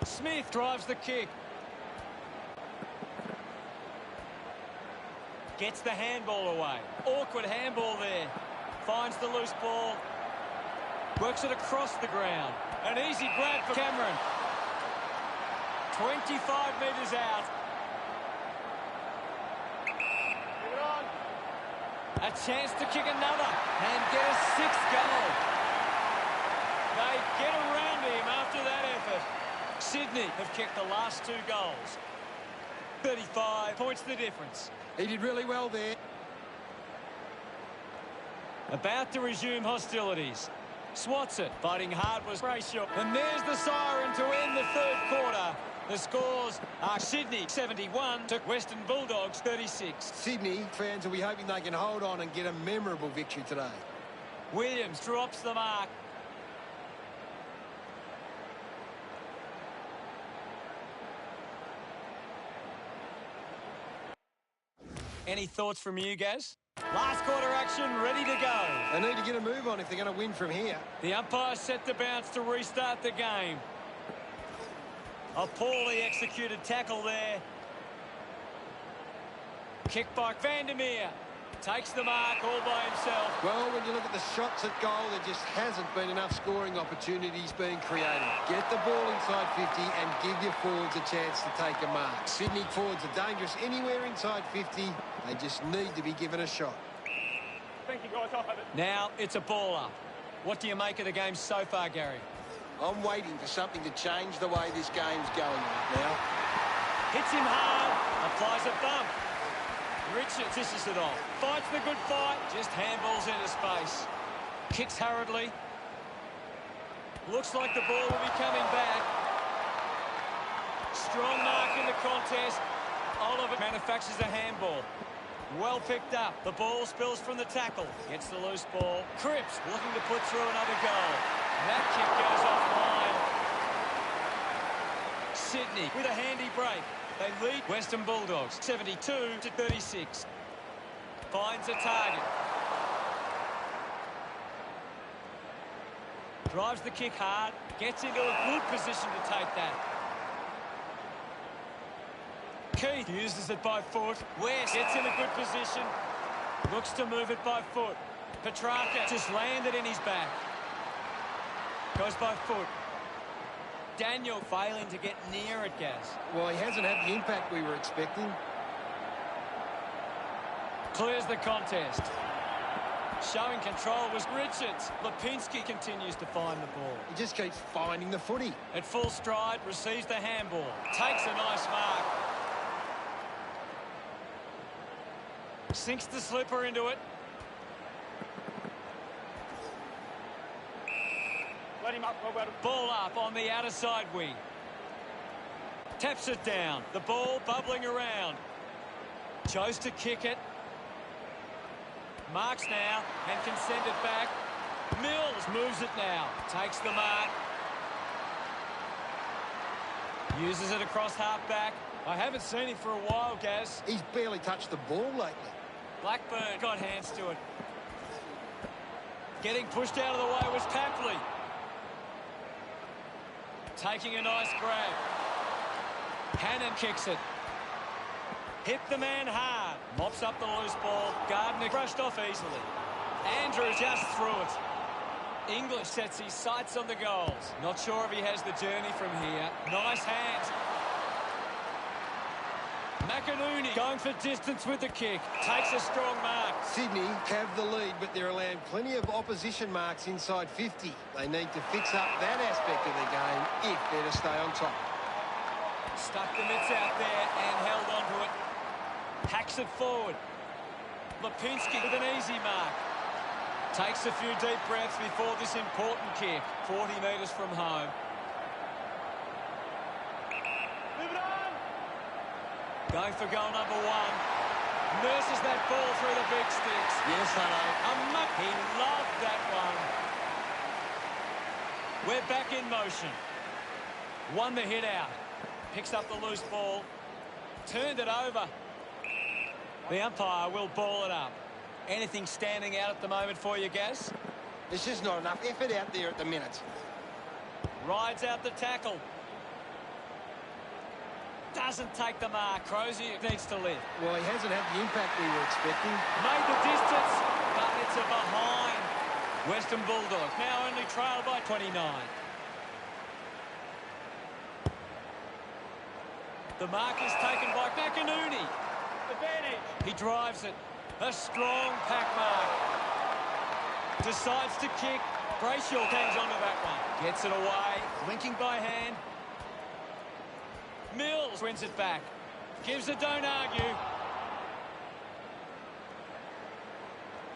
Smith drives the kick. Gets the handball away. Awkward handball there. Finds the loose ball. Works it across the ground. An easy grab for Cameron. 25 metres out. A chance to kick another and get a 6th goal. They get around him after that effort. Sydney have kicked the last 2 goals. 35 points the difference. He did really well there. About to resume hostilities. Swats it. Fighting hard was Brayshaw. And there's the siren to end the 3rd quarter. The scores are Sydney 71 to Western Bulldogs 36. Sydney fans will be hoping they can hold on and get a memorable victory today. Williams drops the mark. Any thoughts from you, Gaz? Last quarter action, ready to go. They need to get a move on if they're going to win from here. The umpire set the bounce to restart the game. A poorly executed tackle there. Kick by Vandermeer. Takes the mark all by himself. Well, when you look at the shots at goal, there just hasn't been enough scoring opportunities being created. Get the ball inside 50 and give your forwards a chance to take a mark. Sydney forwards are dangerous anywhere inside 50. They just need to be given a shot. Thank you, guys. I'll have it. Now it's a ball up. What do you make of the game so far, Gary? I'm waiting for something to change the way this game's going right now. Hits him hard. Applies a bump. Richard dishes it off. Fights the good fight. Just handballs into space. Kicks hurriedly. Looks like the ball will be coming back. Strong mark in the contest. Oliver manufactures a handball. Well picked up. The ball spills from the tackle. Gets the loose ball. Cripps looking to put through another goal. That kick goes offline. Sydney with a handy break. They lead Western Bulldogs 72 to 36. Finds a target. Drives the kick hard. Gets into a good position to take that. Keith uses it by foot. West gets in a good position. Looks to move it by foot. Petrarca just landed in his back. Goes by foot. Daniel failing to get near it, Gaz. Well, he hasn't had the impact we were expecting. Clears the contest. Showing control was Richards. Lipinski continues to find the ball. He just keeps finding the footy. At full stride, receives the handball. Takes a nice mark. Sinks the slipper into it. Let him up, Roberto. Ball up on the outer side wing. Taps it down. The ball bubbling around. Chose to kick it. Marks now and can send it back. Mills moves it now. Takes the mark. Uses it across half-back. I haven't seen him for a while, Gaz. He's barely touched the ball lately. Blackburn got hands to it. Getting pushed out of the way was Tapley. Taking a nice grab. Hannon kicks it. Hit the man hard. Mops up the loose ball. Gardner brushed off easily. Andrew just threw it. English sets his sights on the goals. Not sure if he has the journey from here. Nice hands. McInerney going for distance with the kick. Takes a strong mark. Sydney have the lead, but they're allowing plenty of opposition marks inside 50. They need to fix up that aspect of their game if they're to stay on top. Stuck the mitts out there and held onto it. Hacks it forward. Lipinski with an easy mark. Takes a few deep breaths before this important kick. 40 metres from home. Move it on! Going for goal number one. Nurses that ball through the big sticks. Yes, I know. He loved that one. We're back in motion. Won the hit out. Picks up the loose ball. Turned it over. The umpire will ball it up. Anything standing out at the moment for you, Gaz? There's just not enough effort out there at the minute. Rides out the tackle. Doesn't take the mark. Crozier needs to live. Well, he hasn't had the impact we were expecting. Made the distance, but it's a behind. Western Bulldogs now only trailed by 29. The mark is taken by McInerney. Advantage. He drives it. A strong pack mark. Decides to kick. Brayshaw hangs onto that one. Gets it away. Linking by hand. Mills wins it back. Gives a don't argue.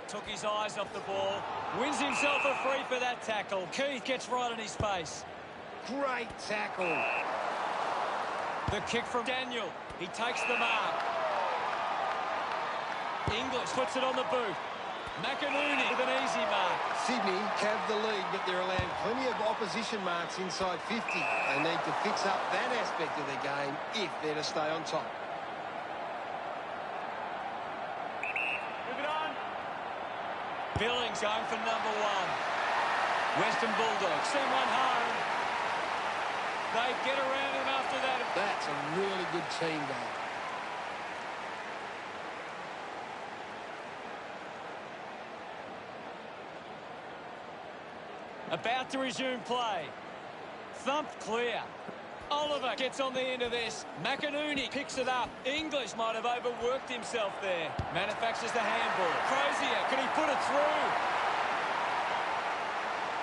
Took his eyes off the ball. Wins himself a free for that tackle. Keith gets right in his face. Great tackle. The kick from Daniel. He takes the mark. English puts it on the boot. McInerney with an easy mark. Sydney have the lead, but they're allowing plenty of opposition marks inside 50. They need to fix up that aspect of their game if they're to stay on top. Move it on. Billings going for number one. Western Bulldogs send one home. They get around him after that. That's a really good team goal. About to resume play. Thumped clear. Oliver gets on the end of this. McInerney picks it up. English might have overworked himself there. Manufactures the handball. Crozier, can he put it through?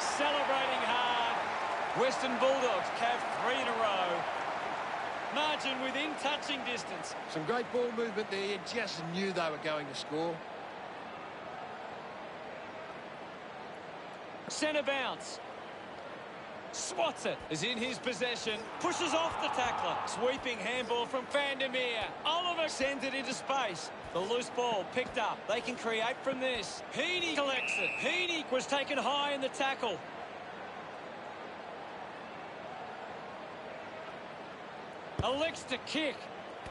Celebrating hard. Western Bulldogs have 3 in a row. Margin within touching distance. Some great ball movement there. You just knew they were going to score. Centre bounce. Swats it. Is in his possession. Pushes off the tackler. Sweeping handball from Van der Meer. Oliver sends it into space. The loose ball picked up. They can create from this. Heaney collects it. Heaney was taken high in the tackle. Elects to kick.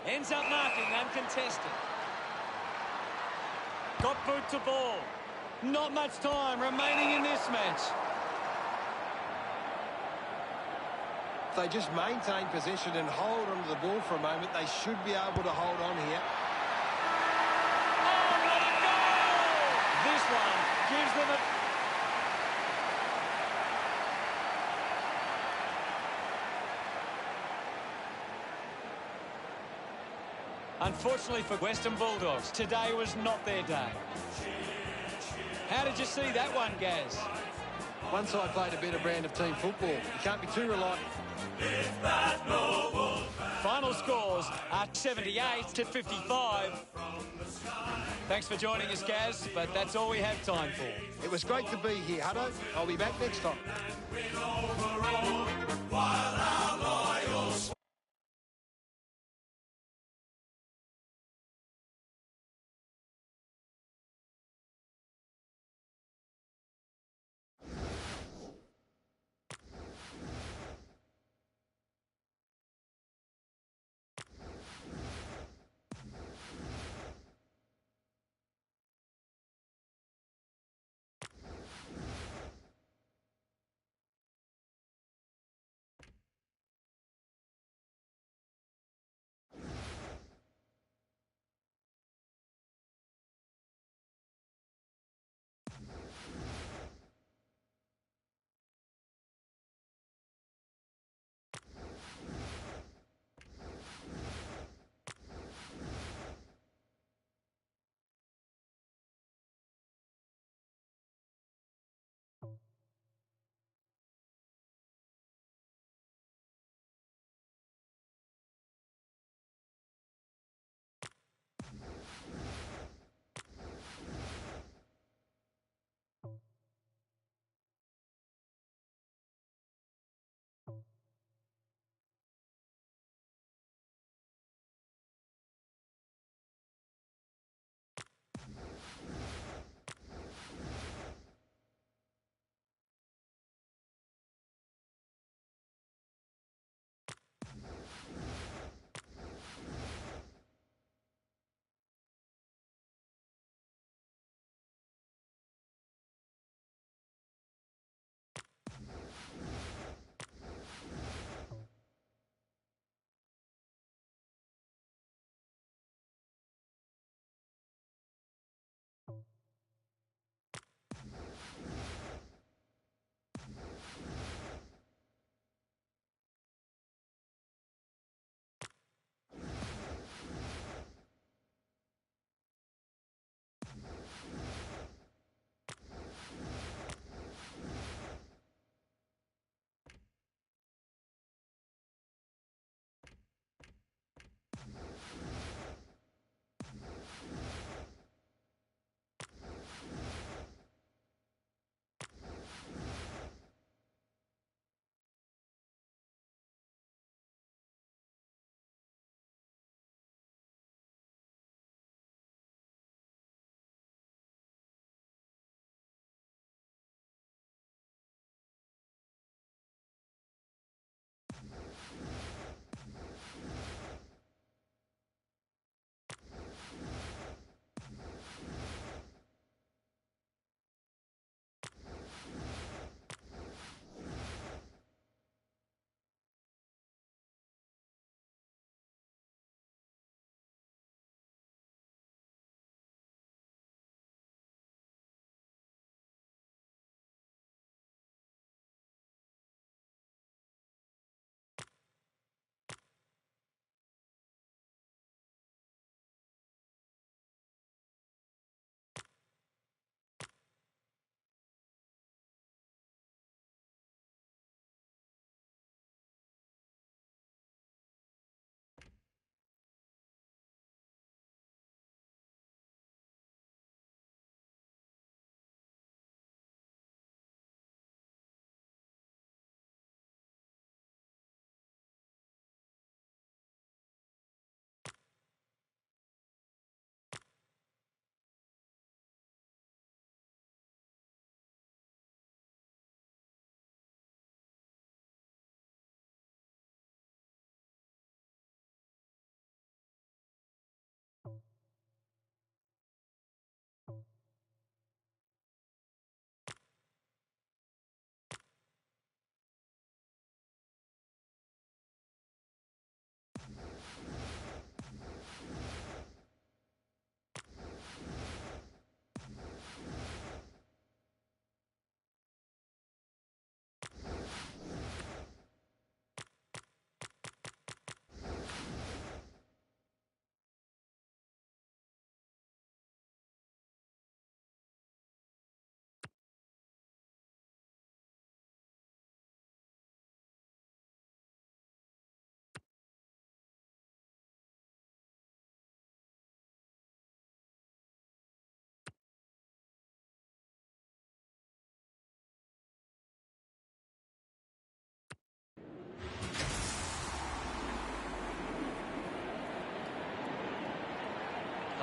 Ends up marking uncontested. Got boot to ball. Not much time remaining in this match. If they just maintain possession and hold onto the ball for a moment, they should be able to hold on here. Oh, what a goal! This one gives them a... Unfortunately for Western Bulldogs, today was not their day. How did you see that one, Gaz? One side played a better brand of team football. You can't be too reliant. Final scores are 78 to 55. Thanks for joining us, Gaz, but that's all we have time for. It was great to be here, Hutto. I'll be back next time.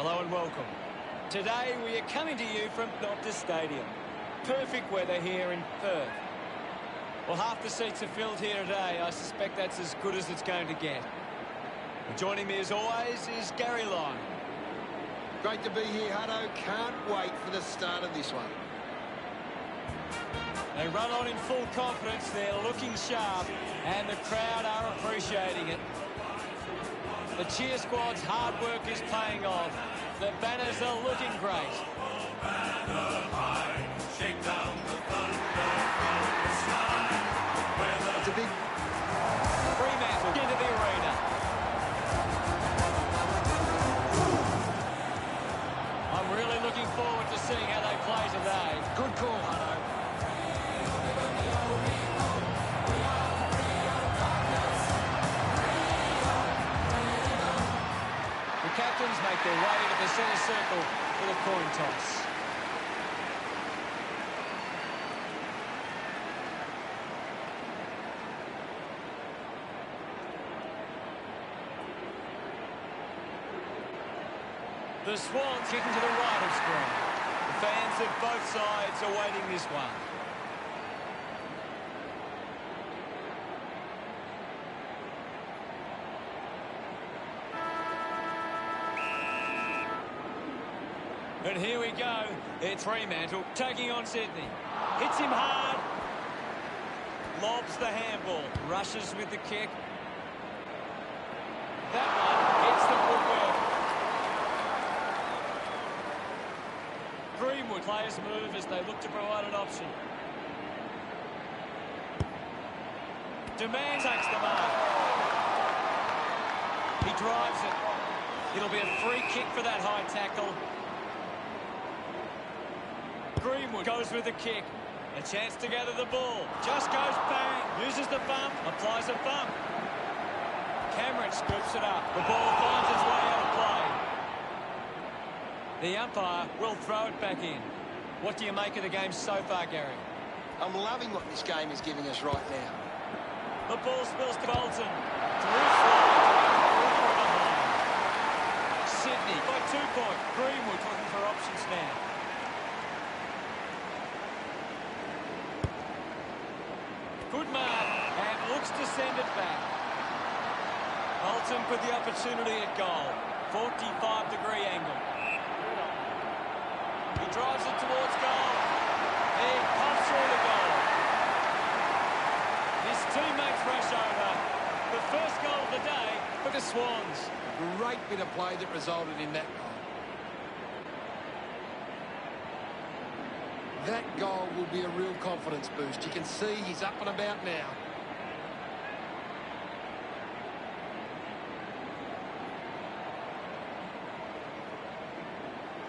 Hello and welcome. Today we are coming to you from Optus Stadium. Perfect weather here in Perth. Well, half the seats are filled here today. I suspect that's as good as it's going to get. Joining me as always is Gary Lyon. Great to be here, Hutto. Can't wait for the start of this one. They run on in full confidence. They're looking sharp, and the crowd are appreciating it. The cheer squad's hard work is paying off. The banners are looking great. It's a big... Fremantle into the arena. I'm really looking forward to seeing how they play today. Good call, Hutto. The captains make their way into the centre circle for the coin toss. The Swans kicking to the right of screen. The fans of both sides are waiting this one. And here we go. It's Fremantle taking on Sydney. Hits him hard. Lobs the handball. Rushes with the kick. That one hits the footwork. Greenwood players move as they look to provide an option. Demand takes the mark. He drives it. It'll be a free kick for that high tackle. Greenwood goes with the kick. A chance to gather the ball. Just goes bang. Uses the bump. Applies a bump. Cameron scoops it up. The ball finds its way out of play. The umpire will throw it back in. What do you make of the game so far, Gary? I'm loving what this game is giving us right now. The ball spills to Bolton. Through slide. Sydney by 2 points. Greenwood looking for options now. Good mark, and looks to send it back. Bolton with the opportunity at goal. 45-degree angle. He drives it towards goal. He pumps through the goal. His teammates rush over. The first goal of the day for the Swans. Great bit of play that resulted in that goal. That goal will be a real confidence boost. You can see he's up and about now.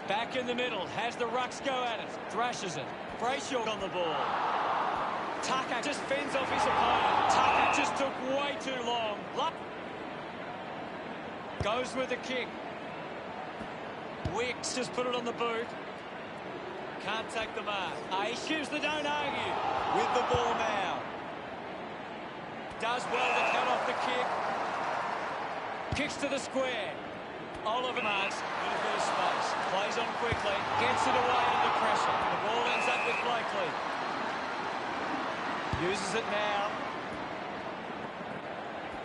Back in the middle, has the rucks go at it. Thrashes it. Brayshaw on the ball. Tucker just fends off his opponent. Tucker just took way too long. Goes with the kick. Wicks just put it on the boot. Can't take the mark. He gives the don't argue with the ball now. Does well to cut off the kick. Kicks to the square. Oliver marks in a bit of space. Plays on quickly. Gets it away under pressure. The ball ends up with Blakely. Uses it now.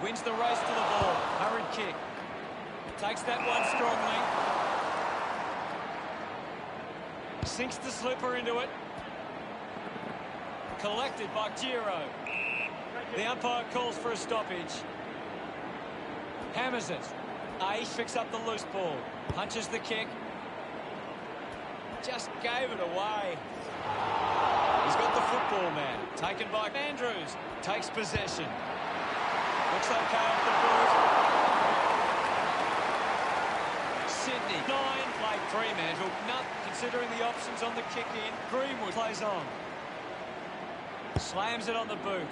Wins the race to the ball. Hurried kick. Takes that one strongly. Sinks the slipper into it. Collected by Giro. The umpire calls for a stoppage. Hammers it. Ace picks up the loose ball. Punches the kick. Just gave it away. He's got the football man. Taken by Andrews. Takes possession. Looks okay off the boot. Sydney. 9. Played Fremantle. Not considering the options on the kick in. Greenwood plays on. Slams it on the boot.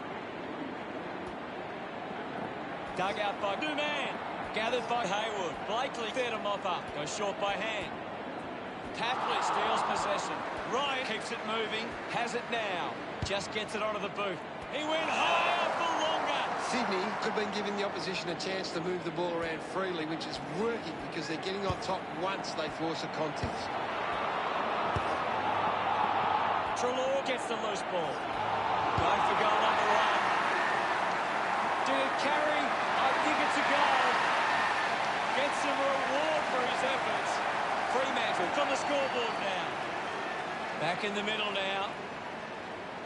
Dug out by Newman. Gathered by Hayward. Blakely there to mop up. Goes short by hand. Tapley steals possession. Ryan keeps it moving. Has it now. Just gets it onto the boot. He went higher for longer. Sydney have been giving the opposition a chance to move the ball around freely, which is working because they're getting on top once they force a contest. Treloar gets the loose ball. Going for goal number one. Did it carry? I think it's a goal. Gets some reward for his efforts. Fremantle on the scoreboard now. Back in the middle now.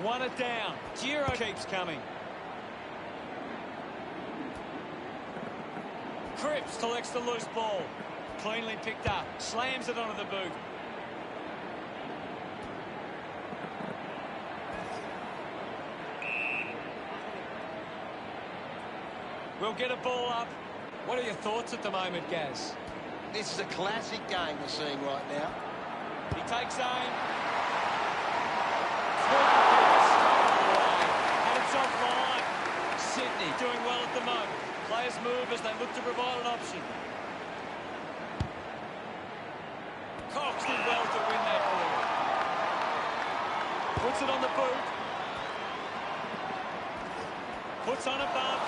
Won it down. Giro keeps coming. Cripps collects the loose ball. Cleanly picked up. Slams it onto the boot. We'll get a ball up. What are your thoughts at the moment, Gaz? This is a classic game we're seeing right now. He takes aim. And it's offline. Sydney doing well at the moment. Players move as they look to provide an option. Cox did well to win that ball. Puts it on the boot. Puts on a bump.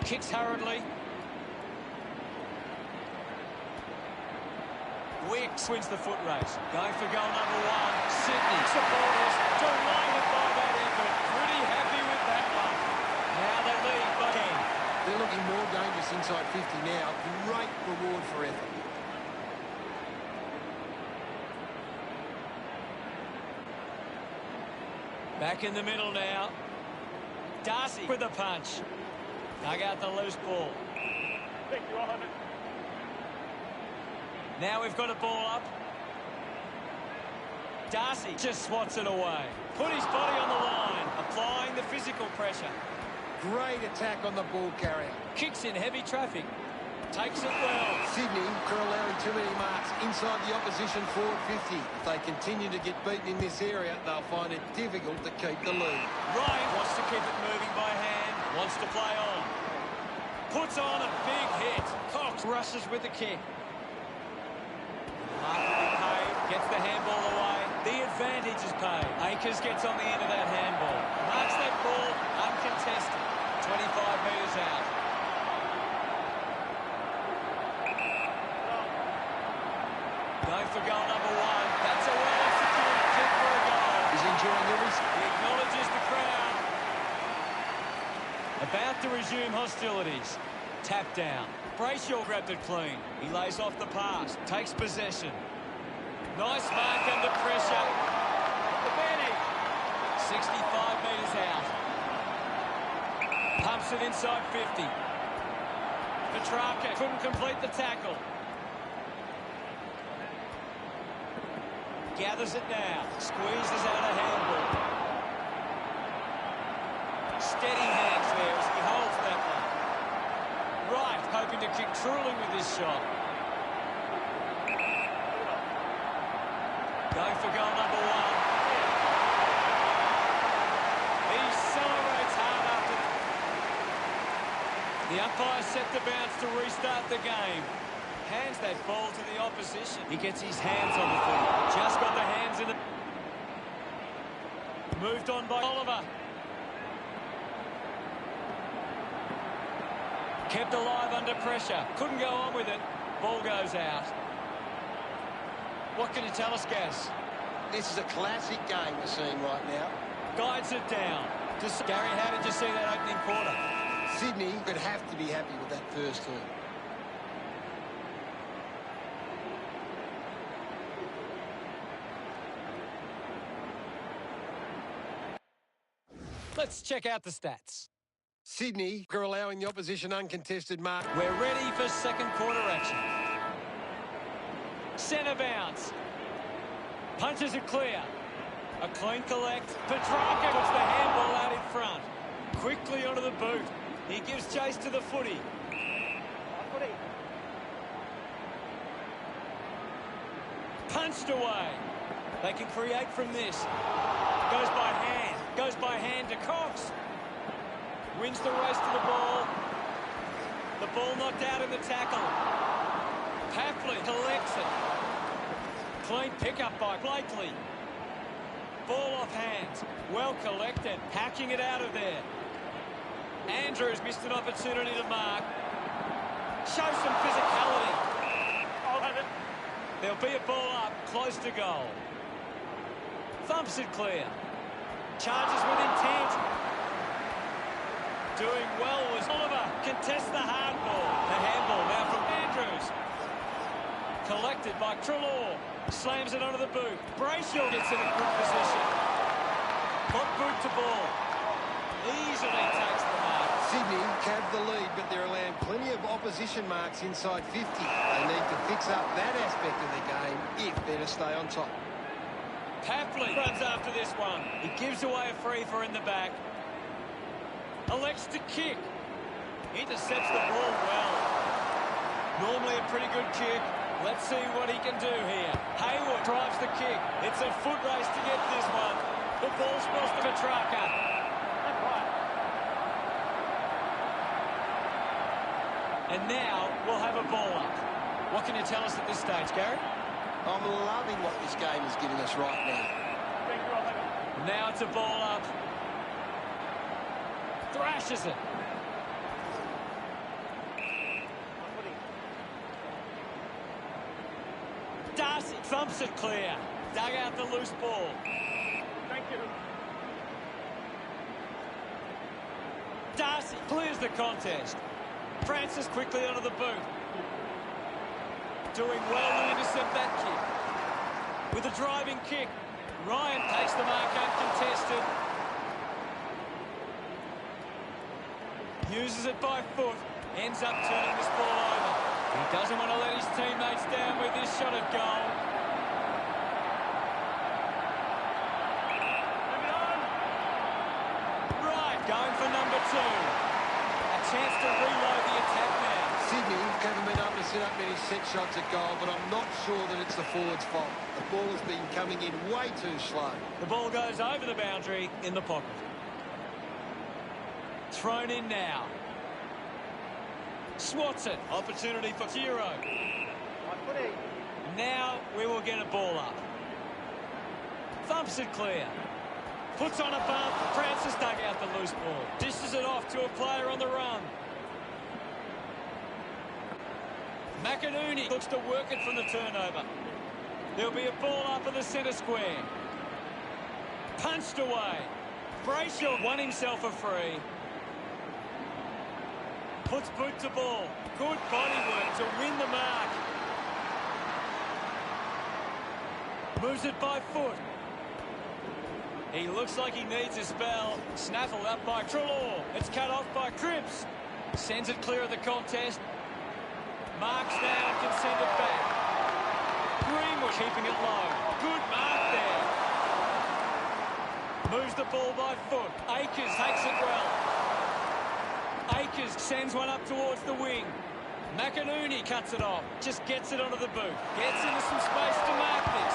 Kicks hurriedly. Wicks wins the foot race. Going for goal number one. Sydney supporters delighted by that effort. Pretty happy with that one. Now they lead by 10. They're looking more dangerous inside 50 now. Great reward for effort. Back in the middle now. Darcy with a punch. Dug out the loose ball. Thank you, Mohammed. Now we've got a ball up. Darcy just swats it away. Put his body on the line, applying the physical pressure. Great attack on the ball carrier. Kicks in heavy traffic. Takes it well. Sydney are allowing too many marks inside the opposition forward 50. If they continue to get beaten in this area, they'll find it difficult to keep the lead. Ryan wants to keep it moving by hand. Wants to play on. Puts on a big hit. Cox rushes with the kick. Mark will be paid. Gets the handball away. The advantage is paid. Akers gets on the end of that handball. Marks that ball uncontested. 25 metres out. Going for goal number one. That's a well-executed kick for a goal. He's enjoying every... He acknowledges the crowd. About to resume hostilities. Tap down. Brayshaw grabbed it clean. He lays off the pass. Takes possession. Nice mark under pressure. The Benny. 65 metres out. Pumps it inside 50. Petrarca couldn't complete the tackle. Gathers it now. Squeezes out a handball. Steady hands there as he holds that one. Wright hoping to kick truly with this shot. Going for goal number one. He celebrates hard after. The umpire set the bounce to restart the game. Hands that ball to the opposition. He gets his hands on the field. Just got the hands in the... Moved on by Oliver. Kept alive under pressure. Couldn't go on with it. Ball goes out. What can you tell us, Gaz? This is a classic game we're seeing right now. Guides it down. Gary, how did you see that opening quarter? Sydney could have to be happy with that first turn. Let's check out the stats. Sydney are allowing the opposition uncontested mark. We're ready for second quarter action. Centre bounce. Punches it clear. A clean collect. Petrarca puts the handball out in front. Quickly onto the boot. He gives chase to the footy. Punched away. They can create from this. Goes by hand. Goes by hand to Cox. Wins the race to the ball. The ball knocked out in the tackle. Papley collects it. Clean pickup by Blakely. Ball off hands. Well collected. Hacking it out of there. Andrews missed an opportunity to mark. Show some physicality. I'll have it. There'll be a ball up, close to goal. Thumps it clear. Charges with intent. Doing well was Oliver. Contests the hard ball. The handball now from Andrews. Collected by Trelaw. Slams it onto the boot. Brayshaw gets in a good position. Got boot to ball. Easily takes the mark. Sydney have the lead, but they're allowing plenty of opposition marks inside 50. They need to fix up that aspect of their game if they're to stay on top. Papley runs after this one. He gives away a free for in the back. Elects to kick. Intercepts the ball well. Normally a pretty good kick. Let's see what he can do here. Hayward drives the kick. It's a foot race to get this one. The ball spills to Petrarca. That's right. And now we'll have a ball up. What can you tell us at this stage, Gary? I'm loving what this game is giving us right now. Thank you, I'll have it. Now it's a ball up. Thrashes it. Darcy thumps it clear. Dug out the loose ball. Thank you. Darcy clears the contest. Francis quickly onto the boot. Doing well to intercept that kick. With a driving kick. Ryan takes the mark uncontested. Uses it by foot. Ends up turning this ball over. He doesn't want to let his teammates down with this shot at goal. Moving on. Right, going for number 2. A chance to reload the attack now. Sydney haven't been able to set up many set shots at goal, but I'm not sure that it's the forwards' fault. The ball has been coming in way too slow. The ball goes over the boundary in the pocket. Thrown in now. Swats it. Opportunity for Hero. My footy. Now we will get a ball up. Thumps it clear. Puts on a bump. Francis dug out the loose ball. Dishes it off to a player on the run. McInerney looks to work it from the turnover. There'll be a ball up in the centre square. Punched away. Brayshaw won himself a free. Puts boot to ball. Good body work to win the mark. Moves it by foot. He looks like he needs a spell. Snaffled up by Trelaw. It's cut off by Cripps. Sends it clear of the contest. Marks now and can send it back. Greenwood keeping it low. Good mark there. Moves the ball by foot. Akers takes it well. Akers sends one up towards the wing. McInerney cuts it off. Just gets it onto the boot. Gets into some space to mark this.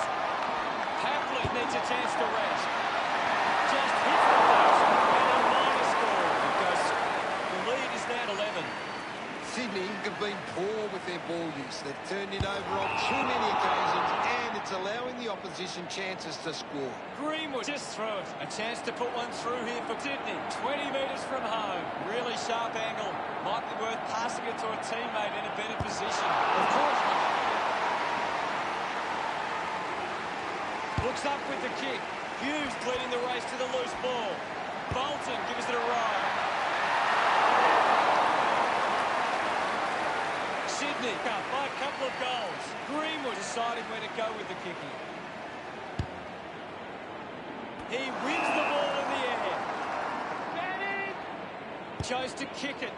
Papley needs a chance to rest. Just hits the post and a minor score. The lead is now 11. Sydney have been poor with their ball use. They've turned it over on too many occasions, and it's allowing the opposition chances to score. Greenwood just through it. A chance to put one through here for Sydney. 20 metres from home. Really sharp angle. Might be worth passing it to a teammate in a better position. Of course not. Looks up with the kick. Hughes leading the race to the loose ball. Bolton gives it a ride. Sydney up by a couple of goals. Greenwood deciding where to go with the kicking. He wins the ball in the air. Chose to kick it.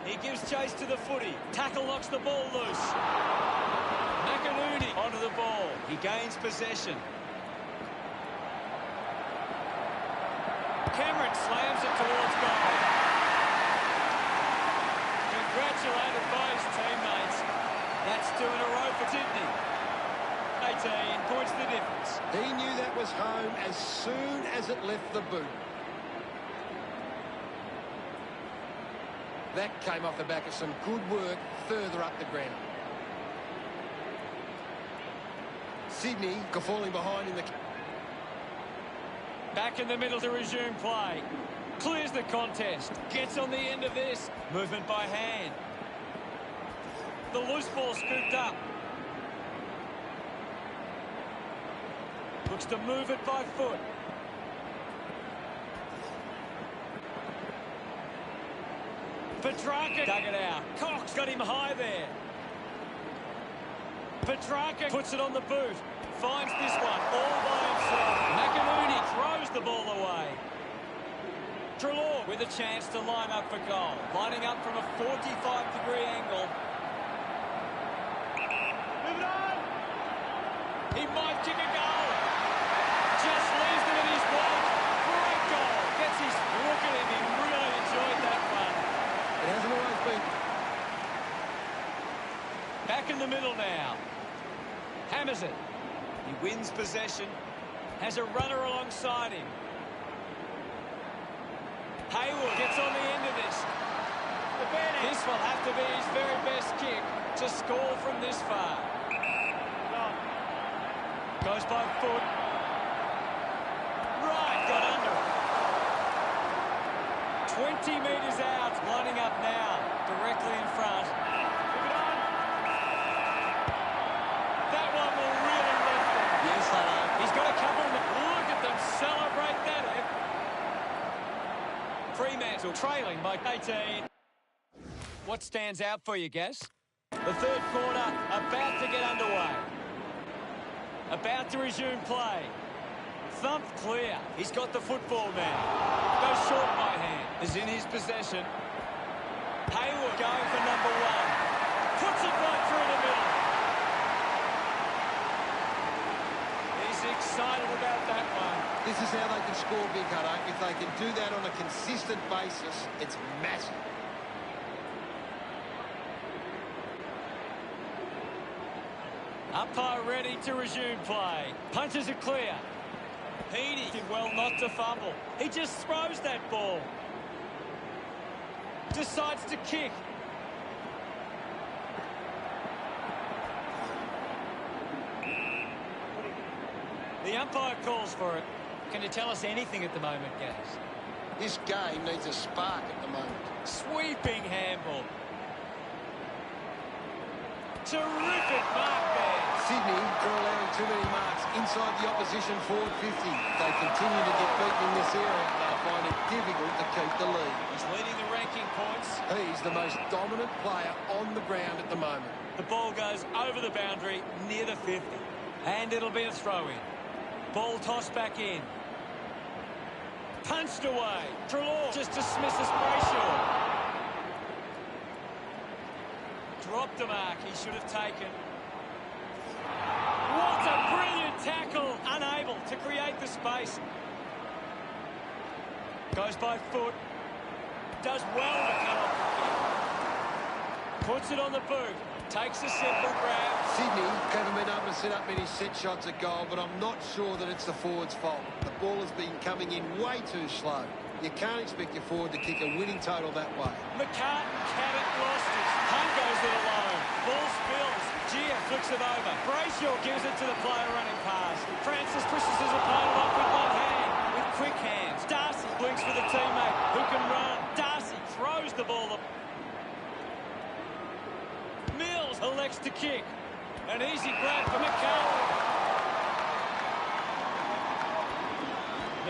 He gives chase to the footy. Tackle knocks the ball loose. McInerney onto the ball. He gains possession. Cameron slams it towards goal. Congratulated by his teammates. That's 2 in a row for Sydney. 18 points the difference. He knew that was home as soon as it left the boot. That came off the back of some good work further up the ground. Sydney falling behind in the... Back in the middle to resume play. Clears the contest. Gets on the end of this. Movement by hand. The loose ball scooped up. Looks to move it by foot. Petrarca dug it out. Cox got him high there. Petrarca puts it on the boot. Finds this one all by himself. McInerney throws the ball away. Treloar with a chance to line up for goal. Lining up from a 45-degree angle. Move it on. He might kick a goal. Just leaves them in his wake. Great goal. Gets his look at him. He really enjoyed that one. It hasn't always been. Back in the middle now. Hammers it. He wins possession. Has a runner alongside him. Hayward gets on the end of this. This will have to be his very best kick to score from this far. Goes by foot. Right, got under it. 20 metres out, lining up now, directly in front. That one will really lift him. Yes, I know. He's got a couple of them. Look at them celebrate that. Fremantle trailing by 18. What stands out for you, Gaz? The third quarter about to get underway. About to resume play. Thumped clear. He's got the football now. Goes short by hand. Is in his possession. Hayward going for number one. Puts it right through the middle. He's excited about that one. This is how they can score big, Hutto. If they can do that on a consistent basis, it's massive. Umpire ready to resume play. Punches it clear. Heaney did well not to fumble. He just throws that ball. Decides to kick. The umpire calls for it. Can you tell us anything at the moment, Gaz? This game needs a spark at the moment. Sweeping handball. Terrific mark there. Sydney are allowing too many marks inside the opposition forward 50. They continue to get beaten in this area. They'll find it difficult to keep the lead. He's leading the ranking points. He's the most dominant player on the ground at the moment. The ball goes over the boundary near the 50. And it'll be a throw-in. Ball tossed back in. Punched away. Treloar just dismisses Brayshaw. Dropped the mark he should have taken. What a brilliant tackle. Unable to create the space. Goes by foot. Does well to come off the kick. Puts it on the boot. Takes a simple grab. Sydney haven't been able to set up many set shots at goal, but I'm not sure that it's the forward's fault. The ball has been coming in way too slow. You can't expect your forward to kick a winning total that way. McCartan Cabot lost it. Hunt goes it alone. Ball spills. Gia flicks it over. Brayshaw gives it to the player running past. Francis pushes his opponent up with one hand. With quick hands. Darcy blinks for the teammate who can run. Darcy throws the ball up. Mills elects to kick. An easy grab for McCartan.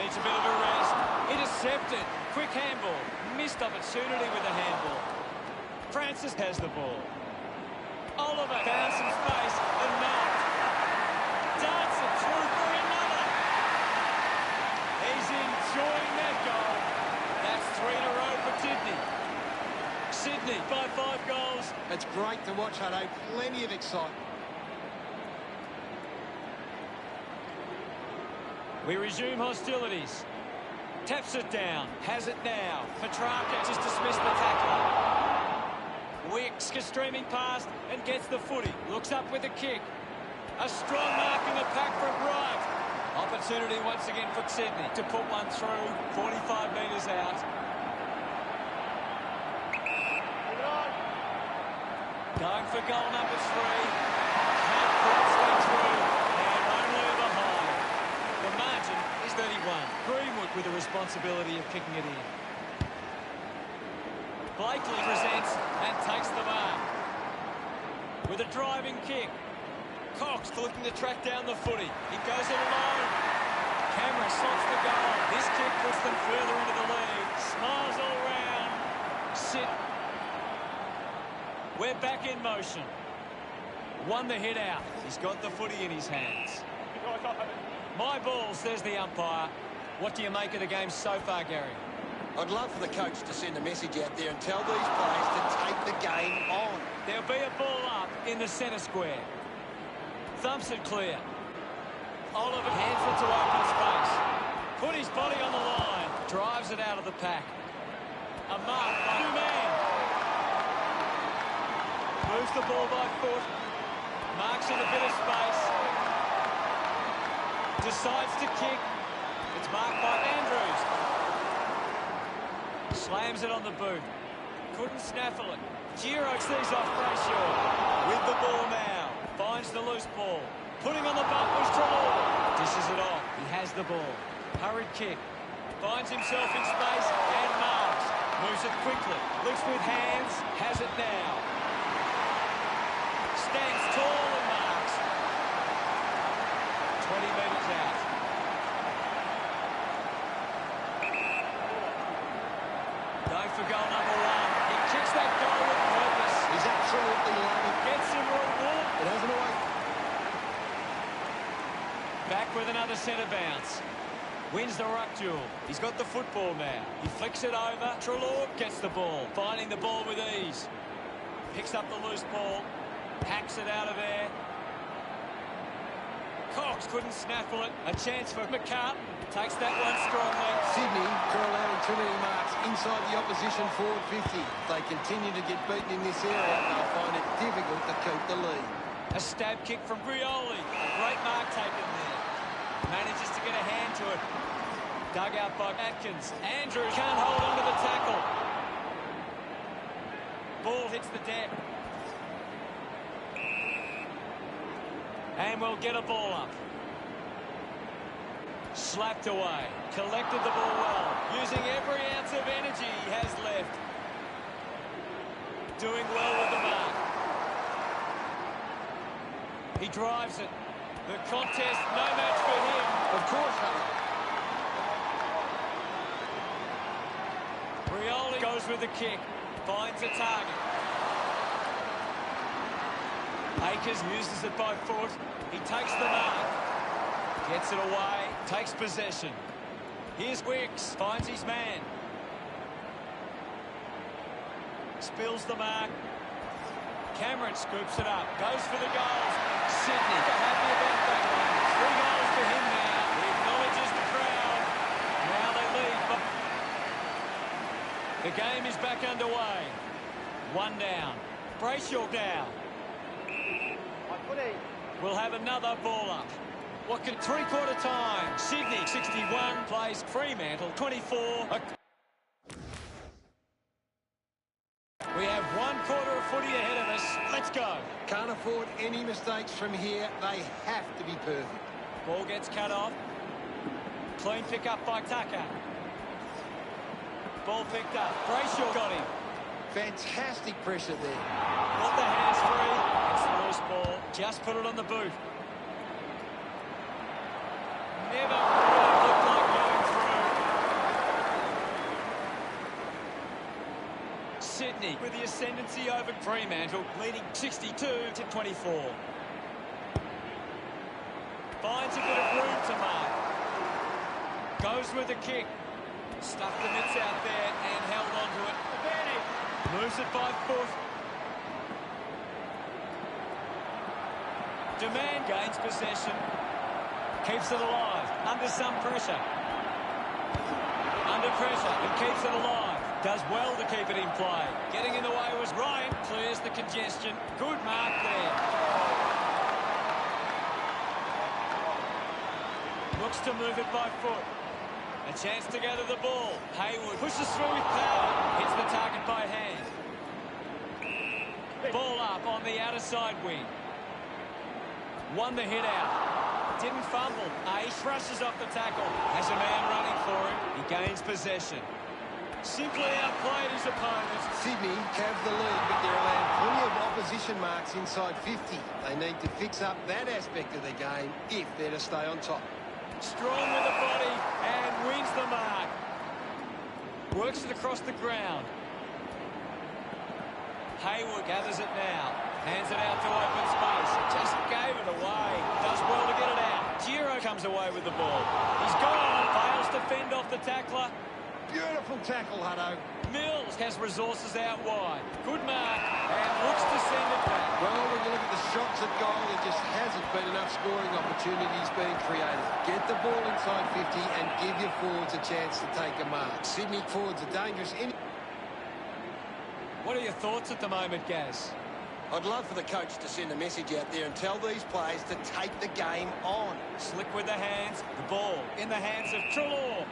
Needs a bit of a rest. Intercepted. Quick handball. Missed opportunity with the handball. Francis has the ball. Oliver found some space and marked. Darts it through for another. He's enjoying that goal. That's 3 in a row for Sydney. Sydney by 5 goals. It's great to watch, Hutto. Plenty of excitement. We resume hostilities. Taps it down. Has it now. Petrarca just dismissed the tackler. Wicks is streaming past and gets the footy. Looks up with a kick. A strong mark in the pack from right. Opportunity once again for Sydney to put one through. 45 metres out. Going for goal number 3. Can't put it straight through. And only behind. The margin is 31. Greenwood with a responsibility of kicking it in. Blakely presents and takes the mark. With a driving kick. Cox looking to track down the footy. He goes it alone. Cameron slots the goal. This kick puts them further into the lead. Smiles all round. Sit. We're back in motion. Won the hit out. He's got the footy in his hands. My ball, says the umpire. What do you make of the game so far, Gary? I'd love for the coach to send a message out there and tell these players to take the game on. There'll be a ball up in the centre square. Thumps it clear. Oliver hands it to open space. Put his body on the line. Drives it out of the pack. A mark by two-man. Moves the ball by foot. Marks in a bit of space. Decides to kick. It's marked by Andrews. Slams it on the boot. Couldn't snaffle it. Giro sees off Brayshaw. With the ball now. Finds the loose ball. Putting on the bump was Trelaw. Dishes it off. He has the ball. Hurried kick. Finds himself in space and marks. Moves it quickly. Looks with hands. Has it now. Stands tall and marks. 20 metres out. Going for goal number one. He kicks that goal with purpose. He's absolutely loving it. Gets him reward. It hasn't always... Back with another centre bounce. Wins the ruck duel. He's got the football now. He flicks it over. Trelaw gets the ball. Finding the ball with ease. Picks up the loose ball. Hacks it out of there. Cox couldn't snaffle it. A chance for McCartan. Takes that one strongly. Sydney for allowing too many marks inside the opposition forward 50. If they continue to get beaten in this area, they'll find it difficult to keep the lead. A stab kick from Brioli. A great mark taken there. Manages to get a hand to it. Dug out by Atkins. Andrews can't hold on to the tackle. Ball hits the deck. And we'll get a ball up. Slapped away. Collected the ball well. Using every ounce of energy he has left. Doing well with the mark. He drives it. The contest, no match for him. Of course not. Brioli goes with the kick. Finds a target. Akers uses it by foot. He takes the mark. Gets it away. Takes possession. Here's Wicks. Finds his man. Spills the mark. Cameron scoops it up. Goes for the goals. Sydney happy about that one. 3 goals for him now. He acknowledges the crowd. Now they lead. The game is back underway. 1 down. Brayshaw down. We'll have another ball up. What can 3/4 time? Sydney 61 plays Fremantle 24. We have 1/4 of footy ahead of us. Let's go. Can't afford any mistakes from here. They have to be perfect. Ball gets cut off. Clean pick up by Tucker. Ball picked up. Brayshaw got him. Fantastic pressure there. Got the hands free. It's the loose ball. Just put it on the boot. Never looked like going through. Sydney with the ascendancy over Fremantle, leading 62-24. Finds a bit of room to mark. Goes with the kick. Stuffed the mitts out there and held onto it. Moves it by foot. Demand gains possession. Keeps it alive. Under some pressure. Under pressure and keeps it alive. Does well to keep it in play. Getting in the way was Ryan. Clears the congestion. Good mark there. Looks to move it by foot. A chance to gather the ball. Hayward pushes through with power. Hits the target by hand. Ball up on the outer side wing. Won the hit out. Didn't fumble. He brushes off the tackle. Has a man running for him. He gains possession. Simply outplayed his opponent. Sydney have the lead, but they're allowed plenty of opposition marks inside 50. They need to fix up that aspect of their game if they're to stay on top. Strong with the body and wins the mark. Works it across the ground. Hayward gathers it now. Hands it out to open space. Just gave it away. Does well to get it out. Giro comes away with the ball. He's gone. Fails to fend off the tackler. Beautiful tackle, Hutto. Mills has resources out wide. Good mark and looks to send it back. Well, when you look at the shots at goal, there just hasn't been enough scoring opportunities being created. Get the ball inside 50 and give your forwards a chance to take a mark. Sydney forwards are dangerous. What are your thoughts at the moment, Gaz? I'd love for the coach to send a message out there and tell these players to take the game on. Slick with the hands. The ball in the hands of Treloar.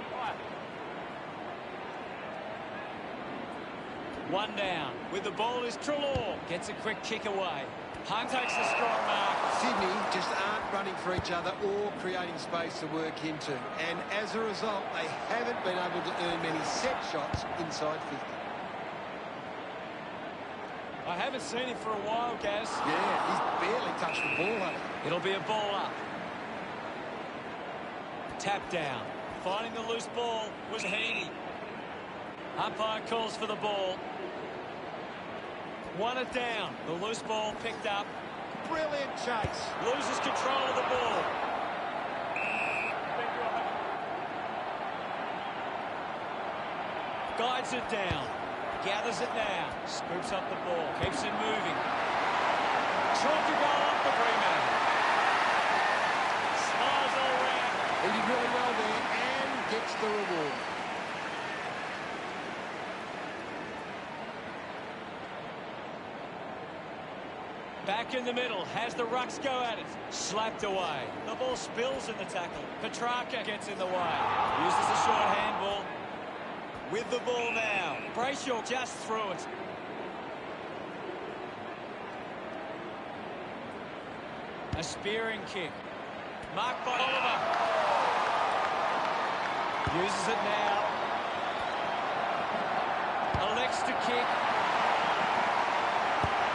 One down. With the ball is Treloar. Gets a quick kick away. Hunt takes a strong mark. Sydney just aren't running for each other or creating space to work into. And as a result, they haven't been able to earn many set shots inside 50. I haven't seen him for a while, Gaz. Yeah, he's barely touched the ball, Hutto. It'll be a ball up. Tap down. Finding the loose ball was Heaney. Umpire calls for the ball. Won it down. The loose ball picked up. Brilliant chase. Loses control of the ball. Guides it down. Gathers it now. Scoops up the ball. Keeps it moving. Tried to go off the Freeman. Smiles all round. He did really well there and gets the reward. Back in the middle, has the rucks go at it. Slapped away. The ball spills in the tackle. Petrarca gets in the way. Uses the short handball. With the ball now. Brayshaw just through it. A spearing kick. Marked by Oliver. Uses it now. Elects to kick.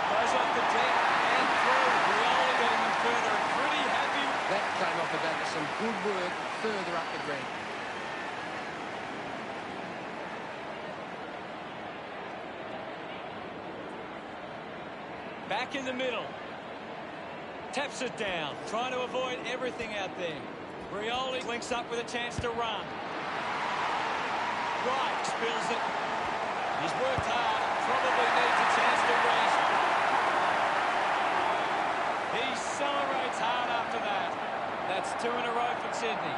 Goes off the deck and through. Rioli getting them further and pretty happy. That came off the back of some good work further up the ground. Back in the middle. Taps it down. Trying to avoid everything out there. Rioli links up with a chance to run. Right, spills it. He's worked hard. Probably needs a chance to rest. He celebrates hard after that. That's 2 in a row for Sydney.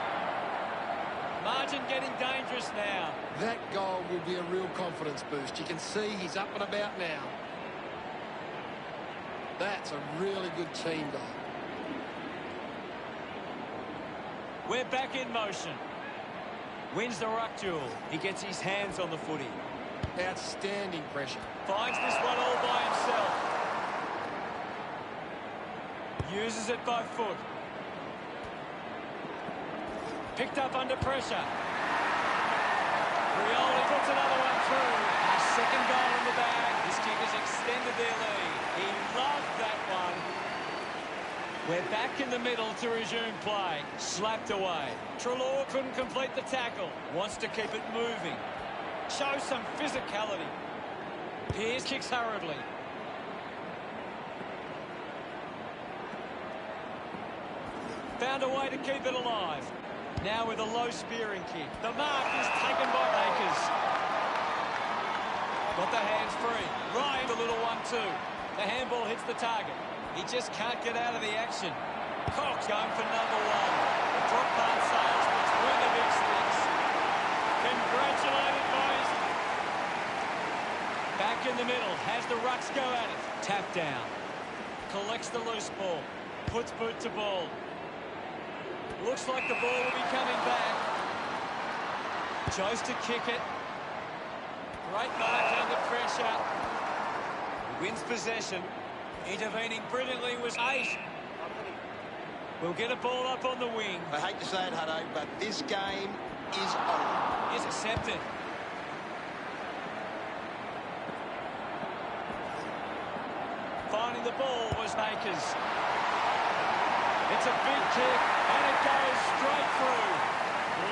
Margin getting dangerous now. That goal will be a real confidence boost. You can see he's up and about now. That's a really good team goal. We're back in motion. Wins the ruck duel. He gets his hands on the footy. Outstanding pressure. Finds this one all by himself. Uses it by foot. Picked up under pressure. Rioli puts another one through. His second goal in the bag. His kickers extended their lead. He loved that one. We're back in the middle to resume play. Slapped away. Treloar couldn't complete the tackle. Wants to keep it moving. Shows some physicality. Pearce kicks hurriedly. Found a way to keep it alive. Now with a low spearing kick. The mark is taken by Akers. Got the hands free. Ryan, the little 1-2. The handball hits the target. He just can't get out of the action. Cox going for number 1. The drop part sails between the big sticks. Congratulated, boys. Back in the middle. Has the rucks go at it. Tap down. Collects the loose ball. Puts boot to ball. Looks like the ball will be coming back. Chose to kick it. Great mark under pressure. He wins possession. Intervening brilliantly was 8. We'll get a ball up on the wing. I hate to say it, Hutto, but this game is over. Intercepted. Finding the ball was Makers. It's a big kick, and it goes straight through.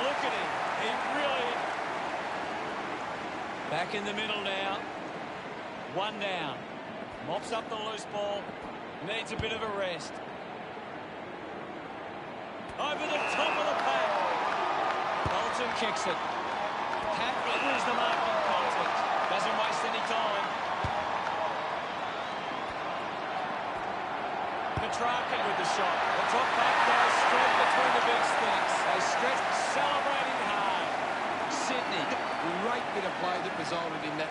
Look at him. He really... Back in the middle now. One down. Mops up the loose ball. Needs a bit of a rest. Over the top of the pack. Bolton kicks it. Pat wins the marking contest. Doesn't waste any time. Petrarca with the shot. The top back goes straight between the big sticks. They stretch, celebrating hard. Sydney. Great bit of play that resulted in that.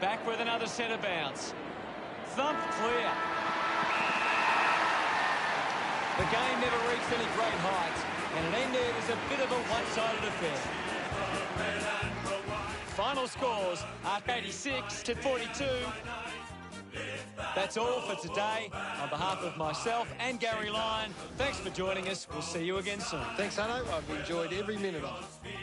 Back with another centre bounce. Thumped clear. The game never reached any great heights, and it ended as a bit of a one-sided affair. Final scores are 86-42. That's all for today. On behalf of myself and Gary Lyon, thanks for joining us. We'll see you again soon. Thanks, Hutto. I've enjoyed every minute of it.